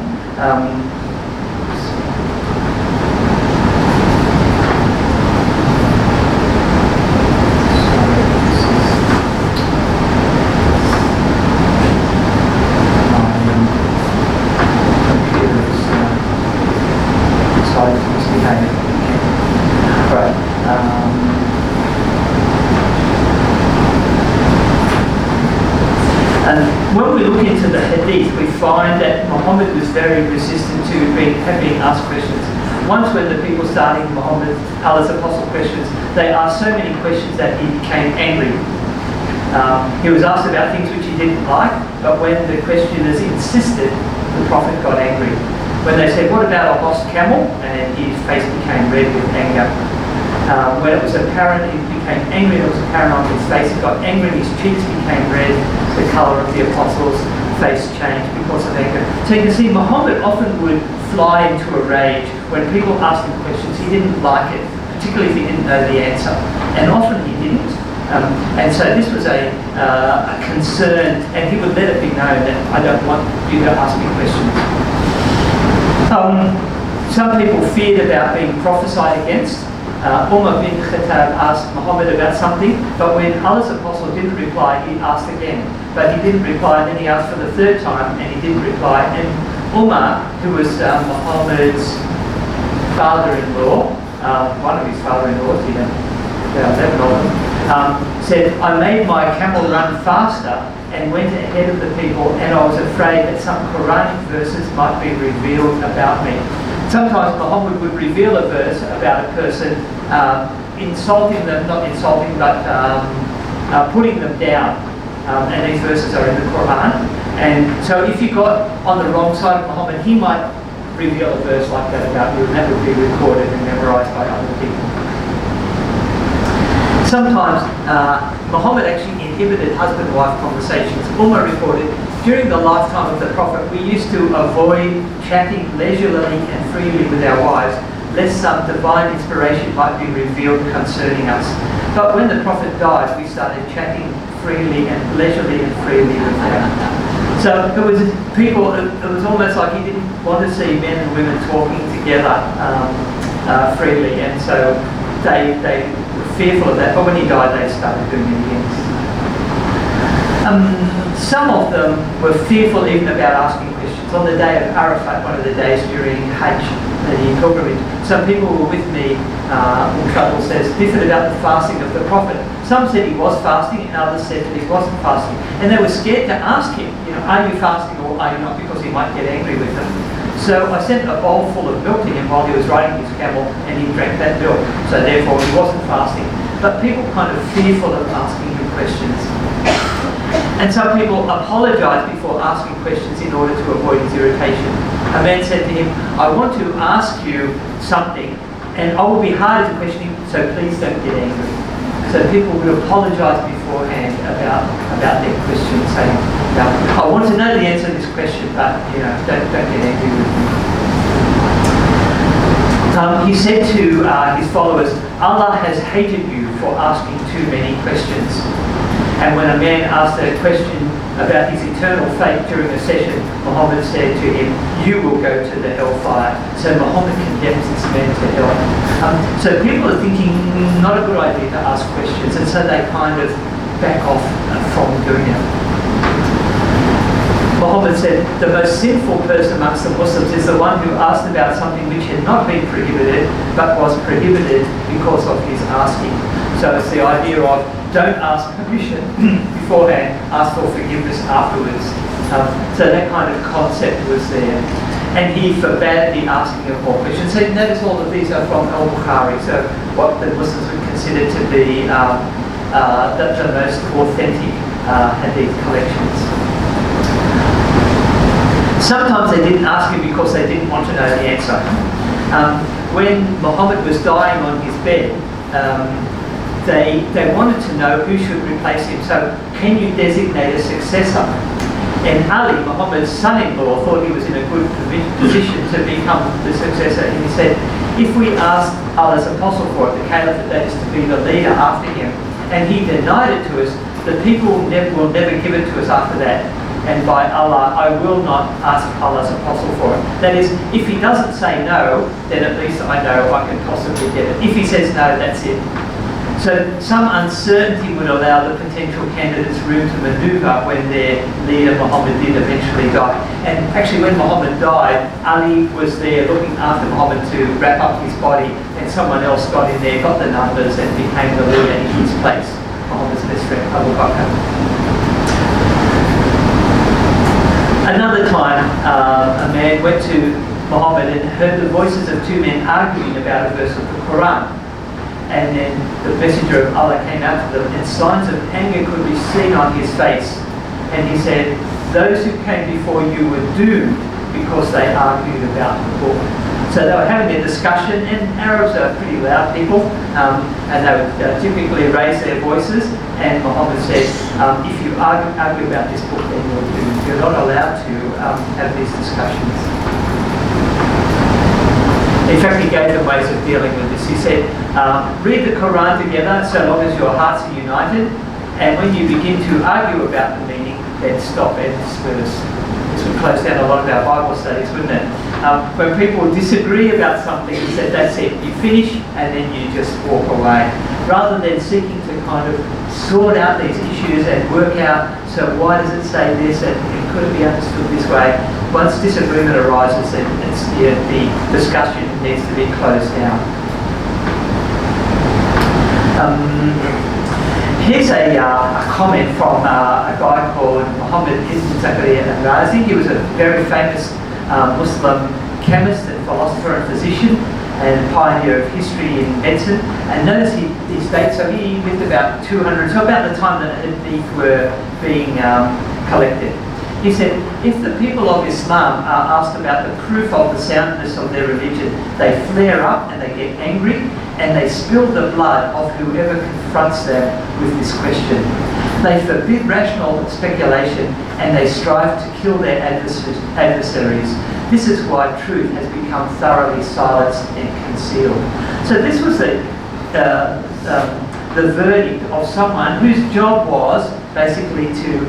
When we look into the Hadith, we find that that Muhammad was very resistant to being asked questions. Once when the people starting Muhammad, Allah's apostle questions, they asked so many questions that he became angry. He was asked about things which he didn't like, but when the questioners insisted, the Prophet got angry. When they said, what about a lost camel? And his face became red with anger. When it was apparent, he became angry, and it was apparent on his face, he got angry, his cheeks became red, the colour of the apostles' face changed because of anger. So you can see Muhammad often would fly into a rage when people asked him questions. He didn't like it, particularly if he didn't know the answer, and often he didn't. And so this was a concern, and he would let it be known that I don't want you to ask me questions. Some people feared about being prophesied against. Umar bin Khattab asked Muhammad about something, but when Allah's apostle didn't reply, he asked again. But he didn't reply, and then he asked for the third time, and he didn't reply. And Umar, who was Muhammad's father-in-law, one of his father-in-laws, he had about 11 of them, said, I made my camel run faster and went ahead of the people, and I was afraid that some Quranic verses might be revealed about me. Sometimes Muhammad would reveal a verse about a person, insulting them, not insulting, but putting them down. And these verses are in the Quran. And so if you got on the wrong side of Muhammad, he might reveal a verse like that about you, and that would be recorded and memorized by other people. Sometimes Muhammad actually inhibited husband-wife conversations. Umar reported, during the lifetime of the Prophet, we used to avoid chatting leisurely and freely with our wives, lest some divine inspiration might be revealed concerning us. But when the Prophet died, we started chatting freely and leisurely and freely with them. So it was people, it was almost like he didn't want to see men and women talking together freely, and so they were fearful of that, but when he died they started doing it again. Some of them were fearful even about asking questions. On the day of Arafat, one of the days during Hajj, the pilgrimage, some people were with me, Trouble says, differed about the fasting of the Prophet. Some said he was fasting, and others said that he wasn't fasting. And they were scared to ask him, are you fasting or are you not, because he might get angry with them. So I sent a bowl full of milk to him while he was riding his camel, and he drank that milk. So therefore he wasn't fasting. But people kind of fearful of asking him questions. And some people apologized before asking questions in order to avoid his irritation. A man said to him, I want to ask you something, and I will be hard in questioning, so please don't get angry. So people would apologize beforehand about their question, saying, I want to know the answer to this question, but don't get angry with me. He said to his followers, Allah has hated you for asking too many questions. And when a man asked a question about his eternal fate during a session, Muhammad said to him, you will go to the hellfire. So Muhammad condemns this man to hell. So people are thinking, not a good idea to ask questions, and so they kind of back off from doing it. Muhammad said, the most sinful person amongst the Muslims is the one who asked about something which had not been prohibited, but was prohibited because of his asking. So it's the idea of, don't ask permission beforehand, ask for forgiveness afterwards. So that kind of concept was there. And he forbade the asking of more questions. So notice all of these are from Al-Bukhari, so what the Muslims would consider to be the most authentic Hadith collections. Sometimes they didn't ask him because they didn't want to know the answer. When Muhammad was dying on his bed, they wanted to know who should replace him. So, can you designate a successor? And Ali, Muhammad's son-in-law, thought he was in a good position to become the successor. And he said, if we ask Allah's apostle for it, the caliph that is to be the leader after him, and he denied it to us, the people will never give it to us after that. And by Allah, I will not ask Allah's apostle for it. That is, if he doesn't say no, then at least I know I can possibly get it. If he says no, that's it. So some uncertainty would allow the potential candidates room to maneuver when their leader Muhammad did eventually die. And actually when Muhammad died, Ali was there looking after Muhammad to wrap up his body, and someone else got in there, got the numbers, and became the leader in his place, Muhammad's best friend, Abu Bakr. Another time, a man went to Muhammad and heard the voices of two men arguing about a verse of the Quran. And then the messenger of Allah came out to them, and signs of anger could be seen on his face. And he said, those who came before you were doomed because they argued about the book. So they were having a discussion, and Arabs are pretty loud people, and they would typically raise their voices. And Muhammad said, if you argue about this book, then you're doomed. You're not allowed to have these discussions. In fact, he gave them ways of dealing with this. He said, read the Quran together so long as your hearts are united, and when you begin to argue about the meaning, then stop at this verse. This would close down a lot of our Bible studies, wouldn't it? When people disagree about something, he said, that's it. You finish and then you just walk away. Rather than seeking to kind of sort out these issues and work out, so why does it say this and could it be understood this way? Once disagreement arises, then it's, the discussion needs to be closed down. Here's a comment from a guy called Muhammad Ibn Zakaria al-Razi. He was a very famous Muslim chemist and philosopher and physician and pioneer of history in medicine. And notice he states, so he lived about 200, so about the time that Hadith were being collected. He said, if the people of Islam are asked about the proof of the soundness of their religion, they flare up and they get angry and they spill the blood of whoever confronts them with this question. They forbid rational speculation and they strive to kill their adversaries. This is why truth has become thoroughly silenced and concealed. So this was the verdict of someone whose job was basically to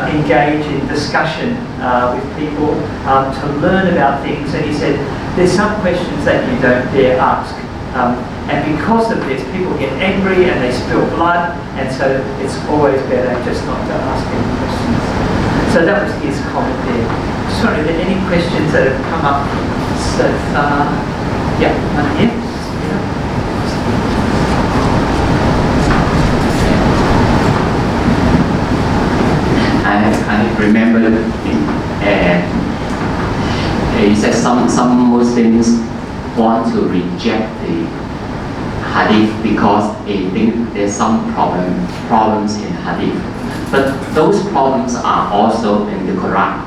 engage in discussion with people, to learn about things. And he said, there's some questions that you don't dare ask. And because of this, people get angry and they spill blood, and so it's always better just not to ask any questions. So that was his comment there. Just wondering, are there any questions that have come up so far? Yeah, one here. I remember he said some Muslims want to reject the Hadith because they think there's some problems in Hadith. But those problems are also in the Quran.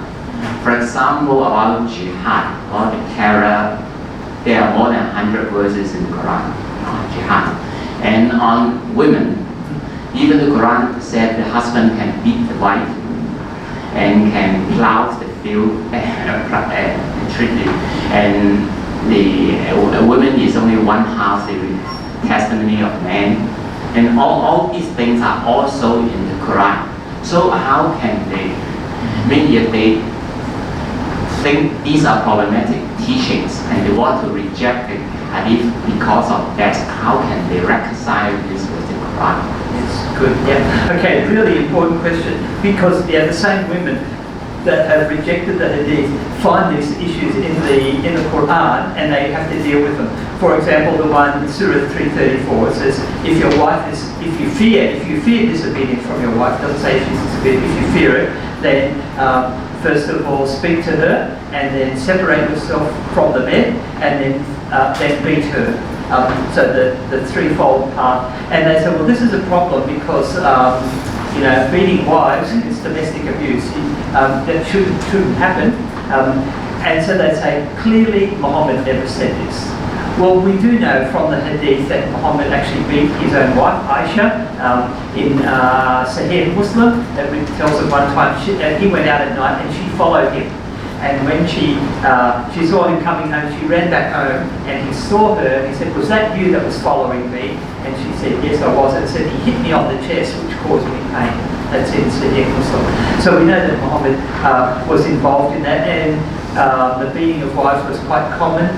For example, about jihad, about the terror, there are more than 100 verses in the Quran on jihad. And on women, even the Quran said the husband can beat the wife and can plow the field and treat it. And the woman is only one half the testimony of man. And all these things are also in the Quran. So how can they, if they think these are problematic teachings and they want to reject the Hadith because of that, how can they reconcile this with the Quran? Yes, good, yeah. Okay, really important question, because the same women that have rejected the Hadith find these issues in the Quran and they have to deal with them. For example, the one in Surah 334, it says, if you fear disobedience from your wife, doesn't say she's disobedient, if you fear it, then first of all speak to her and then separate yourself from the bed and then beat her. So the threefold part. And they say, well, this is a problem because beating wives is domestic abuse. That shouldn't happen. And so they say, clearly Muhammad never said this. Well, we do know from the Hadith that Muhammad actually beat his own wife, Aisha, in Sahih Muslim. That tells us one time he went out at night and she followed him. And when she saw him coming home, she ran back home and he saw her and he said, was that you that was following me? And she said, yes, I was. And said, he hit me on the chest, which caused me pain. That's in Sahih Muslim. So we know that Muhammad was involved in that, and the beating of wives was quite common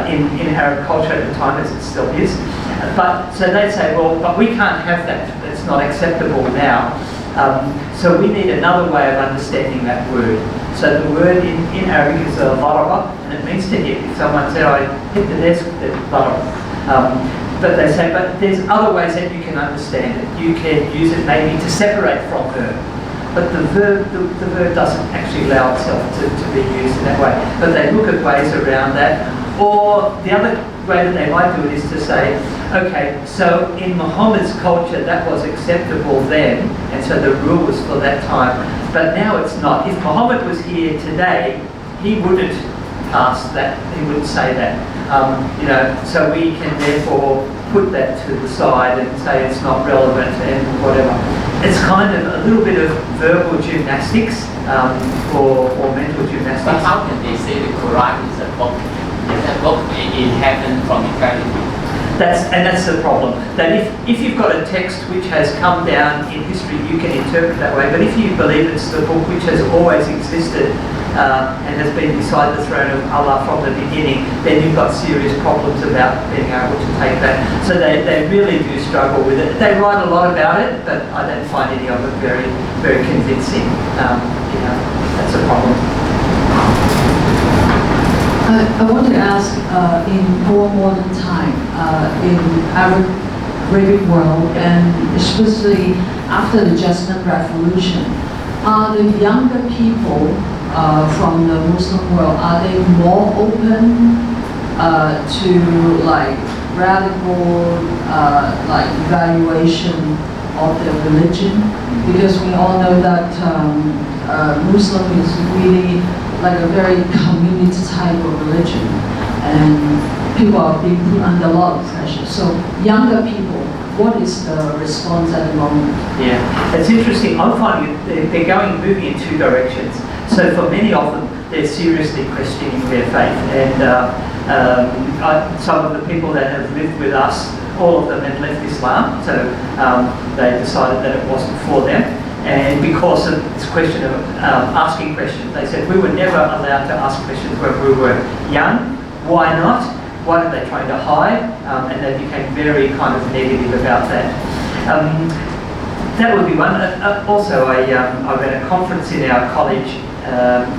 in Arab culture at the time, as it still is. But so they say, well, but we can't have that. It's not acceptable now. So we need another way of understanding that word. So the word in Arabic is daraba, and it means to hit. If someone said, I hit the desk, then daraba. But they say, but there's other ways that you can understand it. You can use it maybe to separate from her. but the verb doesn't actually allow itself to be used in that way. But they look at ways around that. Or the other way that they might do it is to say, okay, so in Muhammad's culture that was acceptable then, and so the rule was for that time, but now it's not. If Muhammad was here today, he wouldn't pass that, he wouldn't say that. So we can therefore put that to the side and say it's not relevant and whatever. It's kind of a little bit of verbal gymnastics or mental gymnastics. But how can they say the Quran is a book? It's a book in heaven from eternity. That's the problem. That if you've got a text which has come down in history, you can interpret that way. But if you believe it's the book which has always existed and has been beside the throne of Allah from the beginning, then you've got serious problems about being able to take that. So they really do struggle with it. They write a lot about it, but I don't find any of it very, very convincing. That's a problem. I want to ask, in more modern time, in Arabic world, and especially after the Just Revolution, are the younger people from the Muslim world, are they more open to like radical evaluation of their religion? Because we all know that Muslim is really like a very community type of religion, and people are being put under a lot of pressure. So younger people, what is the response at the moment? Yeah, it's interesting. I'm finding they're moving in two directions. So for many of them, they're seriously questioning their faith, and some of the people that have lived with us, all of them had left Islam, so they decided that it wasn't for them. And because of this question of asking questions, they said we were never allowed to ask questions when we were young. Why not? Why are they trying to hide? And they became very kind of negative about that. That would be one. Also, I ran a conference in our college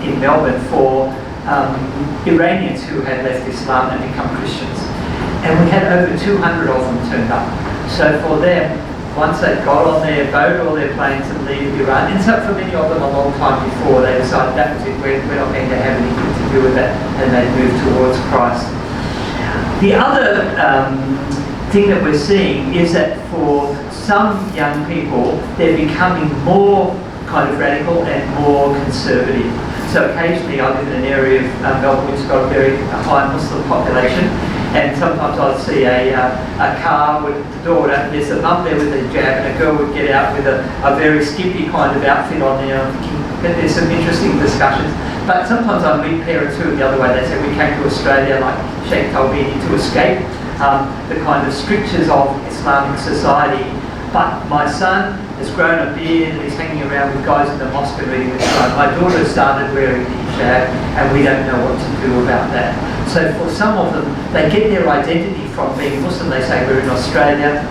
in Melbourne for Iranians who had left Islam and become Christians. And we had over 200 of them turned up. So for them, once they got on their boat or their planes and leave Iran, and so for many of them a long time before, they decided that was it, we're not going to have anything to do with that, and they moved towards Christ. The other thing that we're seeing is that for some young people, they're becoming more kind of radical and more conservative. So occasionally I live in an area of Melbourne which has got a very high Muslim population, and sometimes I'd see a car with the door open, there's a mum there with a hijab, and a girl would get out with a very skimpy kind of outfit on there. I'm thinking that there's some interesting discussions. But sometimes I meet parents who are the other way. They say we came to Australia, like Sheikh told me, to escape the kind of strictures of Islamic society. But my son has grown a beard and he's hanging around with guys in the mosque and reading the Quran. My daughter started wearing the hijab, and we don't know what to do about that. So for some of them, they get their identity from being Muslim. They say, we're in Australia,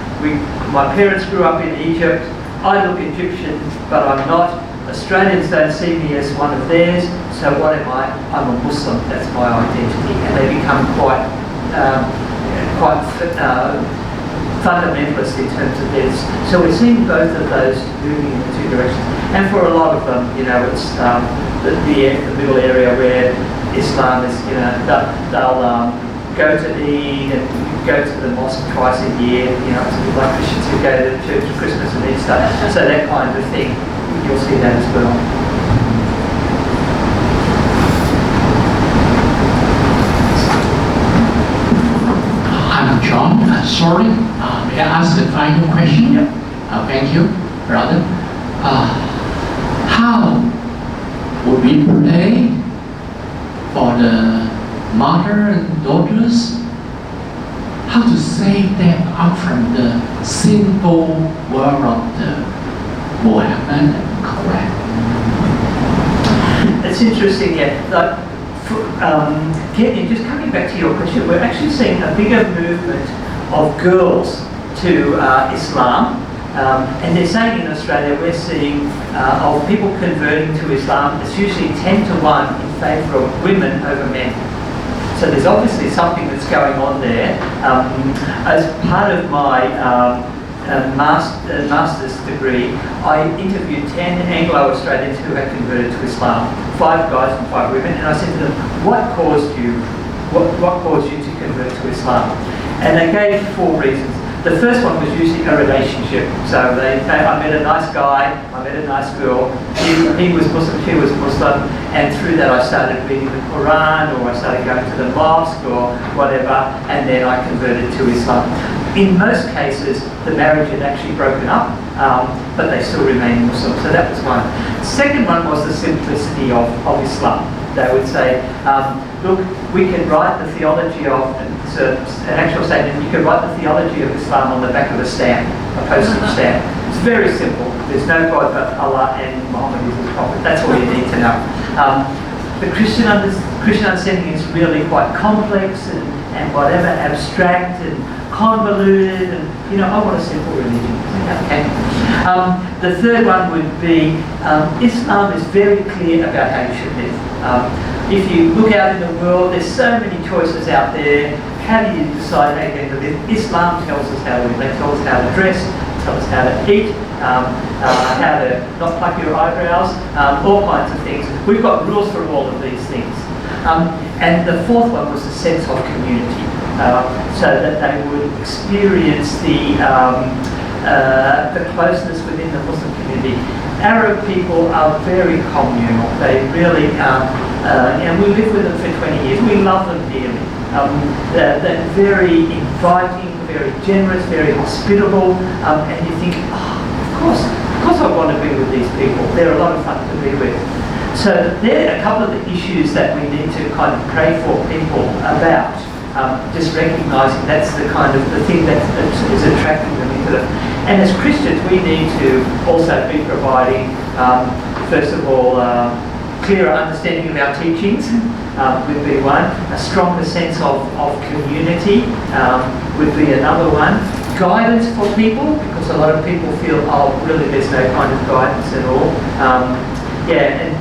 my parents grew up in Egypt, I look Egyptian, but I'm not. Australians don't see me as one of theirs, so what am I? I'm a Muslim, that's my identity. And they become quite fundamentalist in terms of this. So we're seeing both of those moving in the two directions. And for a lot of them, it's the middle area where Islam is, they'll go to Eid and go to the mosque twice a year, it's a bit like Christians who go to church at Christmas and Easter. So that kind of thing, you'll see that as well. I'm John. Sorry, may I ask the final question? Yep. Thank you, brother. How would we pray for the mother and daughters? How to save them out from the sinful world of the Muhammad and Quran? It's interesting, just coming back to your question, we're actually seeing a bigger movement of girls to Islam. And they're saying in Australia, we're seeing of people converting to Islam, it's usually 10 to 1 in favour of women over men. So there's obviously something that's going on there. As part of my master's degree, I interviewed 10 Anglo-Australians who had converted to Islam, 5 guys and 5 women, and I said to them, what caused you to convert to Islam? And they gave 4 reasons. The first one was usually a relationship. So I met a nice guy, I met a nice girl, he was Muslim, she was Muslim, and through that I started reading the Quran, or I started going to the mosque or whatever, and then I converted to Islam. In most cases, the marriage had actually broken up, but they still remained Muslim. So that was one. Second one was the simplicity of Islam. They would say, look, we can write the theology of, it's an actual statement, you can write the theology of Islam on the back of a stamp, a postage stamp. It's very simple. There's no God but Allah, and Muhammad is his prophet. That's all you need to know. The Christian understanding is really quite complex and whatever, abstract and convoluted, and I want a simple religion. Okay. The third one would be Islam is very clear about how you should live. If you look out in the world, there's so many choices out there. How do you decide how you're going to live? Islam tells us how to live. They tell us how to dress, tell us how to eat, how to not pluck your eyebrows, all kinds of things. We've got rules for all of these things. And the fourth one was the sense of community, so that they would experience the closeness within the Muslim community. Arab people are very communal. They really are, and we live with them for 20 years. We love them dearly. They're very inviting, very generous, very hospitable, and you think, of course I want to be with these people. They're a lot of fun to be with. So there are a couple of the issues that we need to kind of pray for people about. Just recognising that's the kind of the thing that is attracting them into them. And as Christians, we need to also be providing, first of all, clearer understanding of our teachings would be one. A stronger sense of community would be another one. Guidance for people, because a lot of people feel, oh, really, there's no kind of guidance at all. And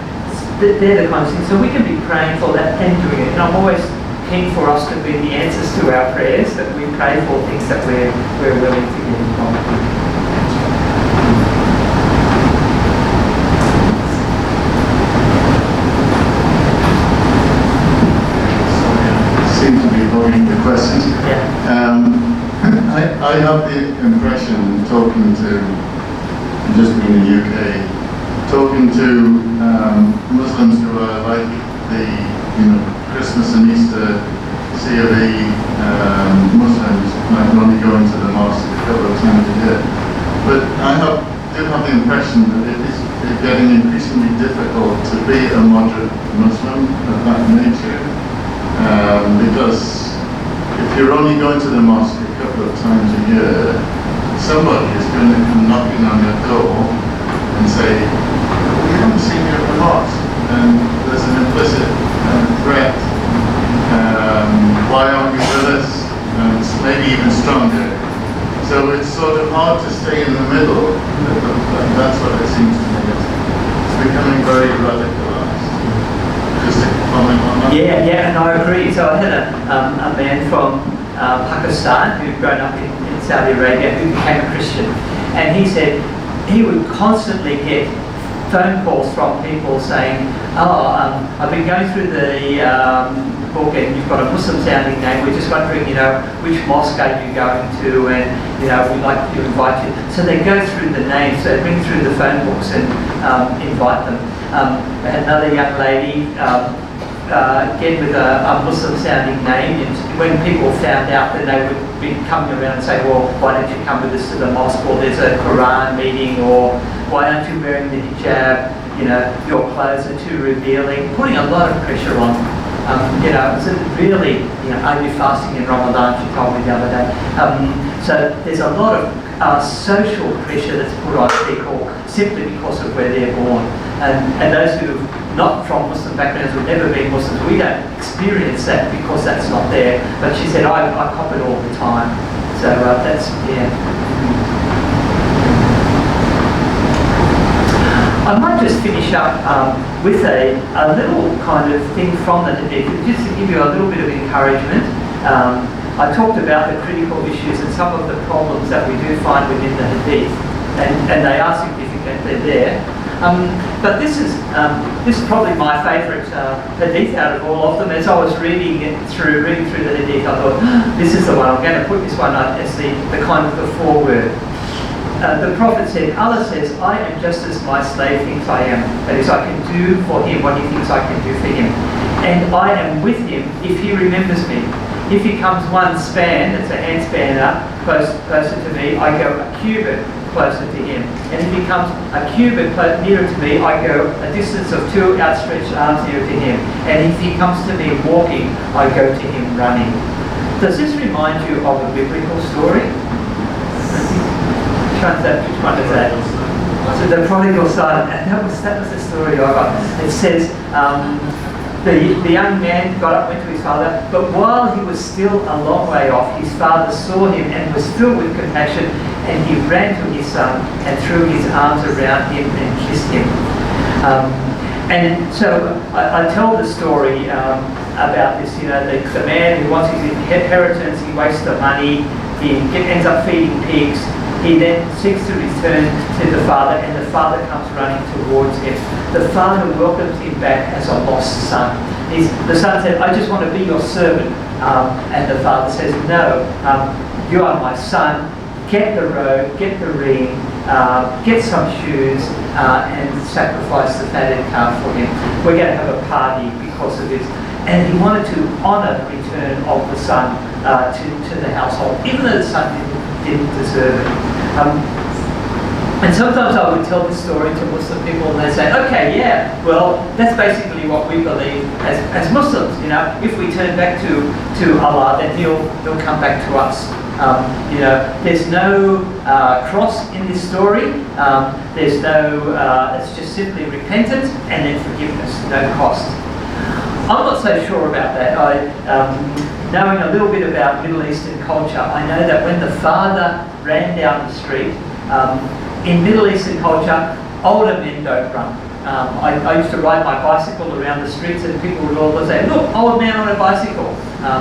they're the kind of things. So we can be praying for that and doing it. And I'm always keen for us to be the answers to our prayers, that we pray for things that we're willing to get involved with. Seem to be holding the questions. Yeah. I have the impression, talking to, just being in the UK, talking to Muslims who are like the, Christmas and Easter C of E Muslims might only go into the mosque a couple of times a year. But I do have the impression that it is getting increasingly difficult to be a moderate Muslim of that nature. Because if you're only going to the mosque a couple of times a year, somebody is going to come knocking on your door and say, we haven't seen you at the mosque. And there's an implicit threat. Why aren't you with us? And it's maybe even stronger. So it's sort of hard to stay in the middle. That's what it seems to me. It's becoming very radicalized. Just a comment on that. Yeah, and I agree. So I had a man from Pakistan who'd grown up in Saudi Arabia who became a Christian, and he said he would constantly get phone calls from people saying, I've been going through the book and you've got a Muslim sounding name, we're just wondering, which mosque are you going to, and we'd like to invite you. So they go through the names, so they bring through the phone books and invite them. I had another young lady get with a Muslim sounding name, and when people found out, then they would be coming around and say, well, why don't you come with us to the mosque, or there's a Quran meeting, or why aren't you wearing the hijab, your clothes are too revealing, putting a lot of pressure on. So really, are you fasting in Ramadan, she told me the other day. So there's a lot of social pressure that's put on people simply because of where they're born. And those who are not from Muslim backgrounds, who've never been Muslims, we don't experience that because that's not there. But she said, I cop it all the time. So that's, I might just finish up with a little kind of thing from the Hadith, just to give you a little bit of encouragement. I talked about the critical issues and some of the problems that we do find within the Hadith, and they are significant, they're there. But this is probably my favourite Hadith out of all of them. As I was reading through the Hadith, I thought, this is the one, I'm going to put this one up as the kind of the foreword. The Prophet said, Allah says, I am just as my slave thinks I am. That is, I can do for him what he thinks I can do for him. And I am with him if he remembers me. If he comes one span, that's a hand span up, closer to me, I go a cubit closer to him. And if he comes a cubit nearer to me, I go a distance of 2 outstretched arms nearer to him. And if he comes to me walking, I go to him running. Does this remind you of a biblical story? Which one is that? So the prodigal son, and that was the story I got. It says the young man got up, went to his father, but while he was still a long way off, his father saw him and was filled with compassion, and he ran to his son and threw his arms around him and kissed him. And so I tell the story about this. The man who wants his inheritance, he wastes the money, he ends up feeding pigs. He then seeks to return to the father, and the father comes running towards him. The father welcomes him back as a lost son. The son said, I just want to be your servant. And the father says, no, you are my son. Get the robe, get the ring, get some shoes, and sacrifice the fatted calf for him. We're going to have a party because of this. And he wanted to honour the return of the son to the household, even though the son didn't deserve it. And sometimes I would tell this story to Muslim people, and they say, okay, yeah, well, that's basically what we believe as Muslims. If we turn back to Allah, then he'll come back to us. There's no cross in this story. There's no, it's just simply repentance and then forgiveness, no cost. I'm not so sure about that. Knowing a little bit about Middle Eastern culture, I know that when the father ran down the street, in Middle Eastern culture, older men don't run. I used to ride my bicycle around the streets, and people would always say, look, old man on a bicycle.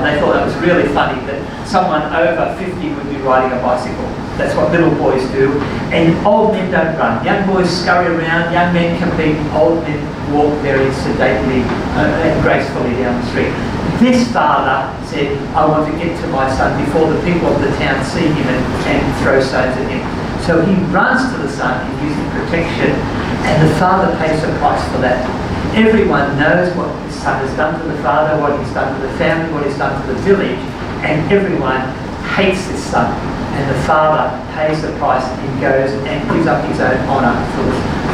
They thought that was really funny that someone over 50 would be riding a bicycle. That's what little boys do. And old men don't run. Young boys scurry around, young men compete, old men walk very sedately and gracefully down the street. This father said, I want to get to my son before the people of the town see him and throw stones at him. So he runs to the son, he's using protection, and the father pays the price for that. Everyone knows what his son has done to the father, what he's done to the family, what he's done to the village, and everyone hates this son. And the father pays the price and goes and gives up his own honour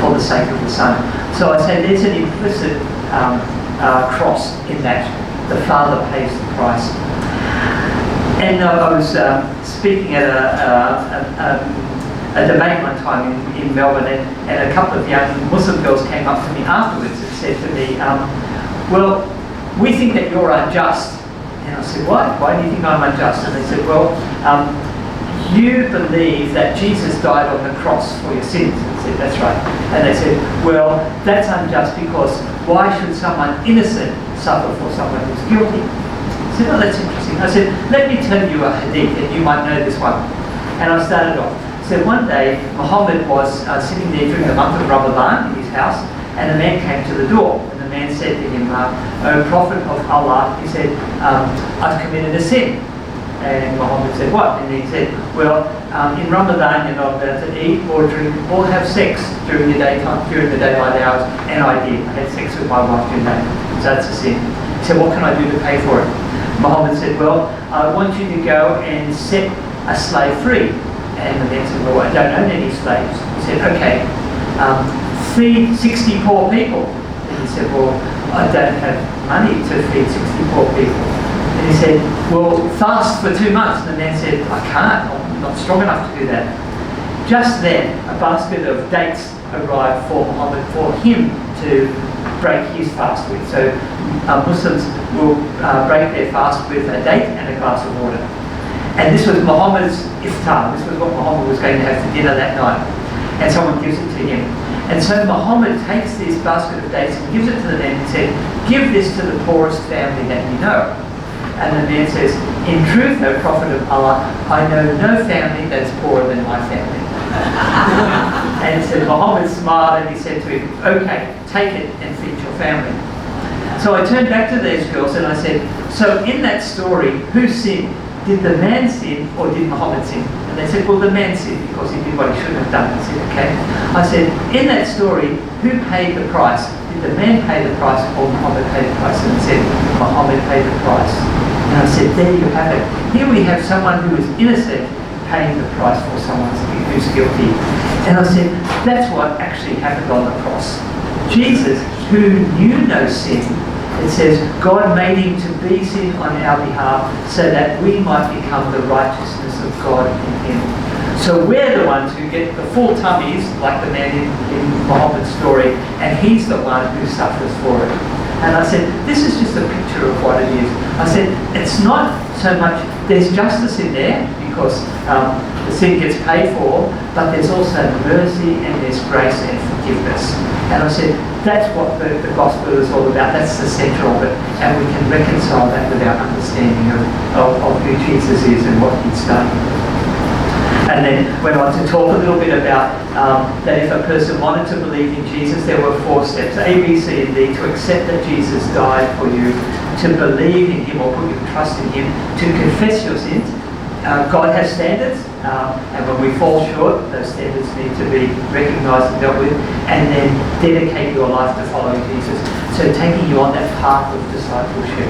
for the sake of the son. So I say there's an implicit cross in that. The father pays the price. And I was speaking at a debate one time in Melbourne, and a couple of young Muslim girls came up to me afterwards and said to me, well, we think that you're unjust. And I said, why? Why do you think I'm unjust? And they said, well, you believe that Jesus died on the cross for your sins. I said, that's right. And they said, well, that's unjust because why should someone innocent suffer for someone who's guilty? I said, oh, that's interesting. I said, let me tell you a hadith, and you might know this one. And I started off. So one day, Muhammad was sitting there during the month of Ramadan in his house, and a man came to the door. And the man said to him, O Prophet of Allah, he said, I've committed a sin. And Muhammad said, what? And he said, well, in Ramadan you're not allowed to eat or drink or have sex during the daytime, during the daylight hours. And I did. I had sex with my wife during that. So that's a sin. He said, what can I do to pay for it? Muhammad said, well, I want you to go and set a slave free. And the man said, well, I don't own any slaves. He said, okay, feed 60 poor people. And he said, well, I don't have money to feed 60 poor people. And he said, well, fast for 2 months. And the man said, I can't, I'm not strong enough to do that. Just then, a basket of dates arrived for Muhammad, for him to break his fast with. So Muslims will break their fast with a date and a glass of water. And this was Muhammad's iftar. This was what Muhammad was going to have for dinner that night. And someone gives it to him. And so Muhammad takes this basket of dates and gives it to the man and said, give this to the poorest family that you know. And the man says, in truth, O Prophet of Allah, I know no family that's poorer than my family. And he said, Muhammad smiled and he said to him, okay, take it and feed your family. So I turned back to these girls and I said, so in that story, who sinned? Did the man sin or did Muhammad sin? And they said, well, the man sinned because he did what he shouldn't have done. I said, okay. I said, in that story, who paid the price? Did the man pay the price or Muhammad paid the price? And they said, Muhammad paid the price. And I said, there you have it. Here we have someone who is innocent paying the price for someone who's guilty. And I said, that's what actually happened on the cross. Jesus, who knew no sin, it says, God made him to be sin on our behalf so that we might become the righteousness of God in him. So we're the ones who get the full tummies, like the man in Muhammad's story, and he's the one who suffers for it. And I said, this is just a picture of what it is. I said, it's not so much, there's justice in there because the sin gets paid for, but there's also mercy and there's grace and forgiveness. And I said, that's what the gospel is all about. That's the centre of it. And we can reconcile that with our understanding of who Jesus is and what he's done. And then went on to talk a little bit about that if a person wanted to believe in Jesus, there were 4 steps, A, B, C, and D, to accept that Jesus died for you, to believe in him or put your trust in him, to confess your sins. God has standards, and when we fall short, those standards need to be recognised and dealt with, and then dedicate your life to following Jesus. So taking you on that path of discipleship.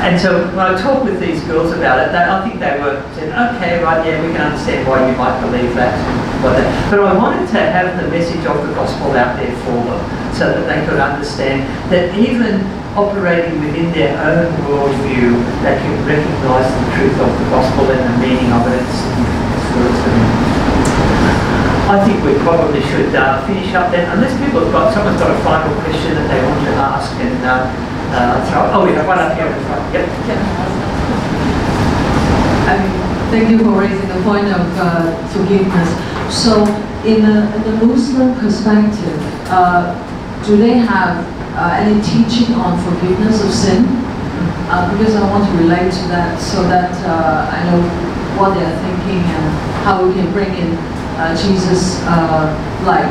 And so when I talked with these girls about it, I think they were said, okay, right, yeah, we can understand why you might believe that. But I wanted to have the message of the gospel out there for them so that they could understand that even operating within their own worldview, they can recognise the truth of the gospel and the meaning of it and significance for it to them. I think we probably should finish up then, unless someone's got a final question that they want to ask. And we have one up here in the front. Yep. Thank you for raising the point of forgiveness. So, in a Muslim perspective, do they have any teaching on forgiveness of sin? Because I want to relate to that so that I know what they are thinking and how we can bring in Jesus, like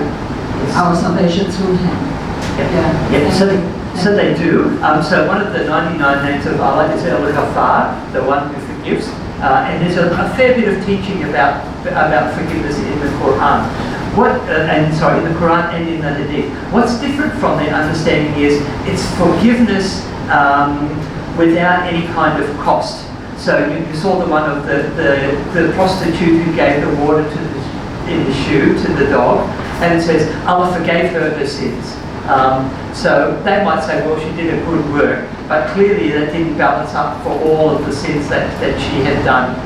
our salvation through him. So they do. So one of the 99 names of Allah is El-Ghaffar, the one who forgives. And there's a fair bit of teaching about forgiveness in the Quran. In the Quran and in the Hadith. What's different from their understanding is it's forgiveness without any kind of cost. So you saw the one of the prostitute who gave the water in the shoe to the dog, and it says Allah forgave her sins. So they might say, well, she did a good work, but clearly that didn't balance up for all of the sins that she had done.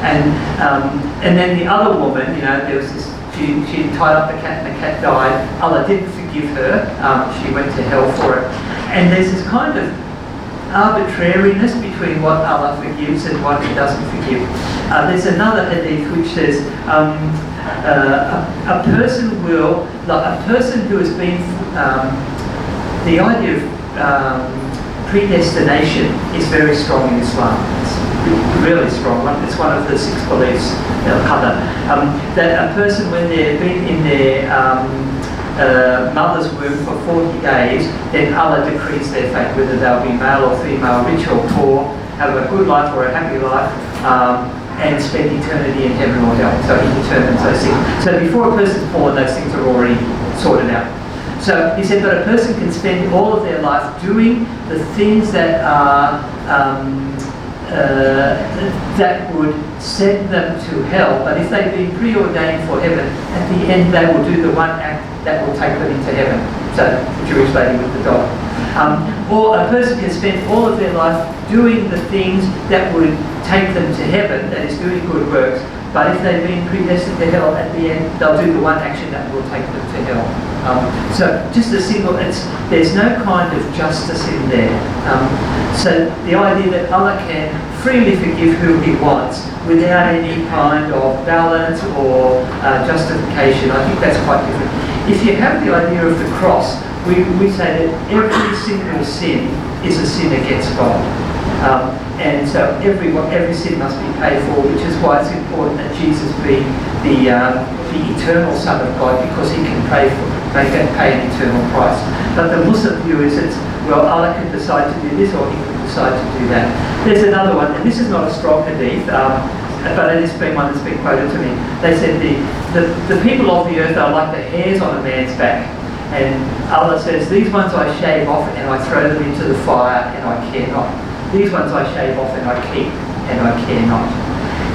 And then the other woman, there was this. She tied up the cat and the cat died. Allah didn't forgive her. She went to hell for it. And there's this kind of arbitrariness between what Allah forgives and what he doesn't forgive. There's another hadith which says a person who has been the idea of predestination is very strong in Islam. It's really strong. It's one of the 6 beliefs, that a person, when they've been in their mother's womb for 40 days, then Allah decrees their fate, whether they'll be male or female, rich or poor, have a good life or a happy life, and spend eternity in heaven or hell. So he determines those things. So before a person's born, those things are already sorted out. So he said that a person can spend all of their life doing the things that are that would send them to hell, but if they've been preordained for heaven, at the end they will do the one act that will take them into heaven. So the Jewish lady with the dog. Or a person can spend all of their life doing the things that would take them to heaven, that is doing good works, but if they've been predestined to hell, at the end they'll do the one action that will take them to hell. So just a single, there's no kind of justice in there. So the idea that Allah can freely forgive who he wants without any kind of balance or justification, I think that's quite different. If you have the idea of the cross, we say that every single sin is a sin against God. And so every sin must be paid for, which is why it's important that Jesus be the eternal Son of God, because he can pay an eternal price. But the Muslim view is well, Allah can decide to do this or he can decide to do that. There's another one, and this is not a strong hadith, but it has been one that's been quoted to me. They said the people of the earth are like the hairs on a man's back. And Allah says, these ones I shave off and I throw them into the fire and I care not. These ones I shave off and I keep and I care not.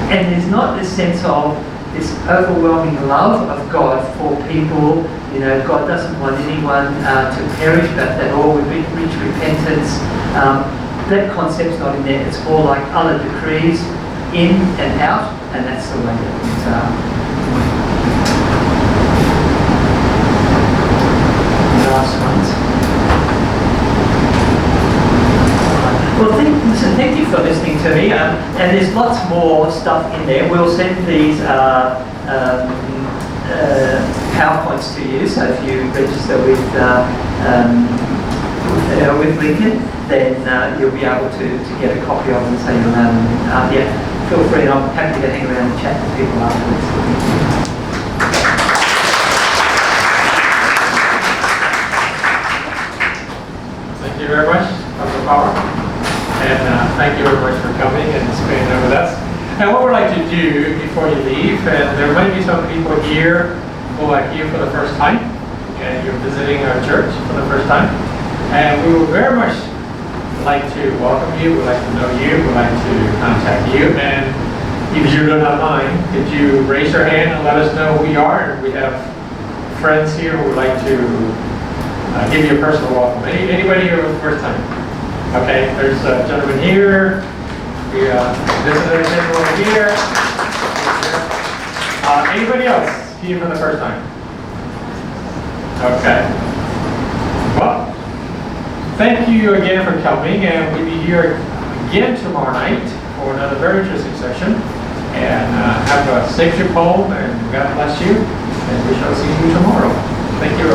And there's not this sense of this overwhelming love of God for people. You know, God doesn't want anyone to perish, but that all would reach repentance. That concept's not in there. It's more like Allah decrees in and out, and that's the way that it's last ones. Well, thank you for listening to me. And there's lots more stuff in there. We'll send these PowerPoints to you. So if you register with Lincoln, then you'll be able to get a copy of them. So you'll have them. Yeah, feel free. And I'm happy to hang around and chat with people afterwards. Thank you very much, Dr. Power. And thank you very much for coming and spending time with us. And what we'd like to do before you leave, and there might be some people here who are here for the first time, and you're visiting our church for the first time. And we would very much like to welcome you, we'd like to know you, we'd like to contact you. And if you do not mind, could you raise your hand and let us know who you are? And we have friends here who would like to give you a personal welcome. Anybody here for the first time? Okay, there's a gentleman here. We visited a gentleman over here. Anybody else here for the first time? Okay. Well, thank you again for coming, and we'll be here again tomorrow night for another very interesting session. And have a safe trip home, and God bless you, and we shall see you tomorrow. Thank you.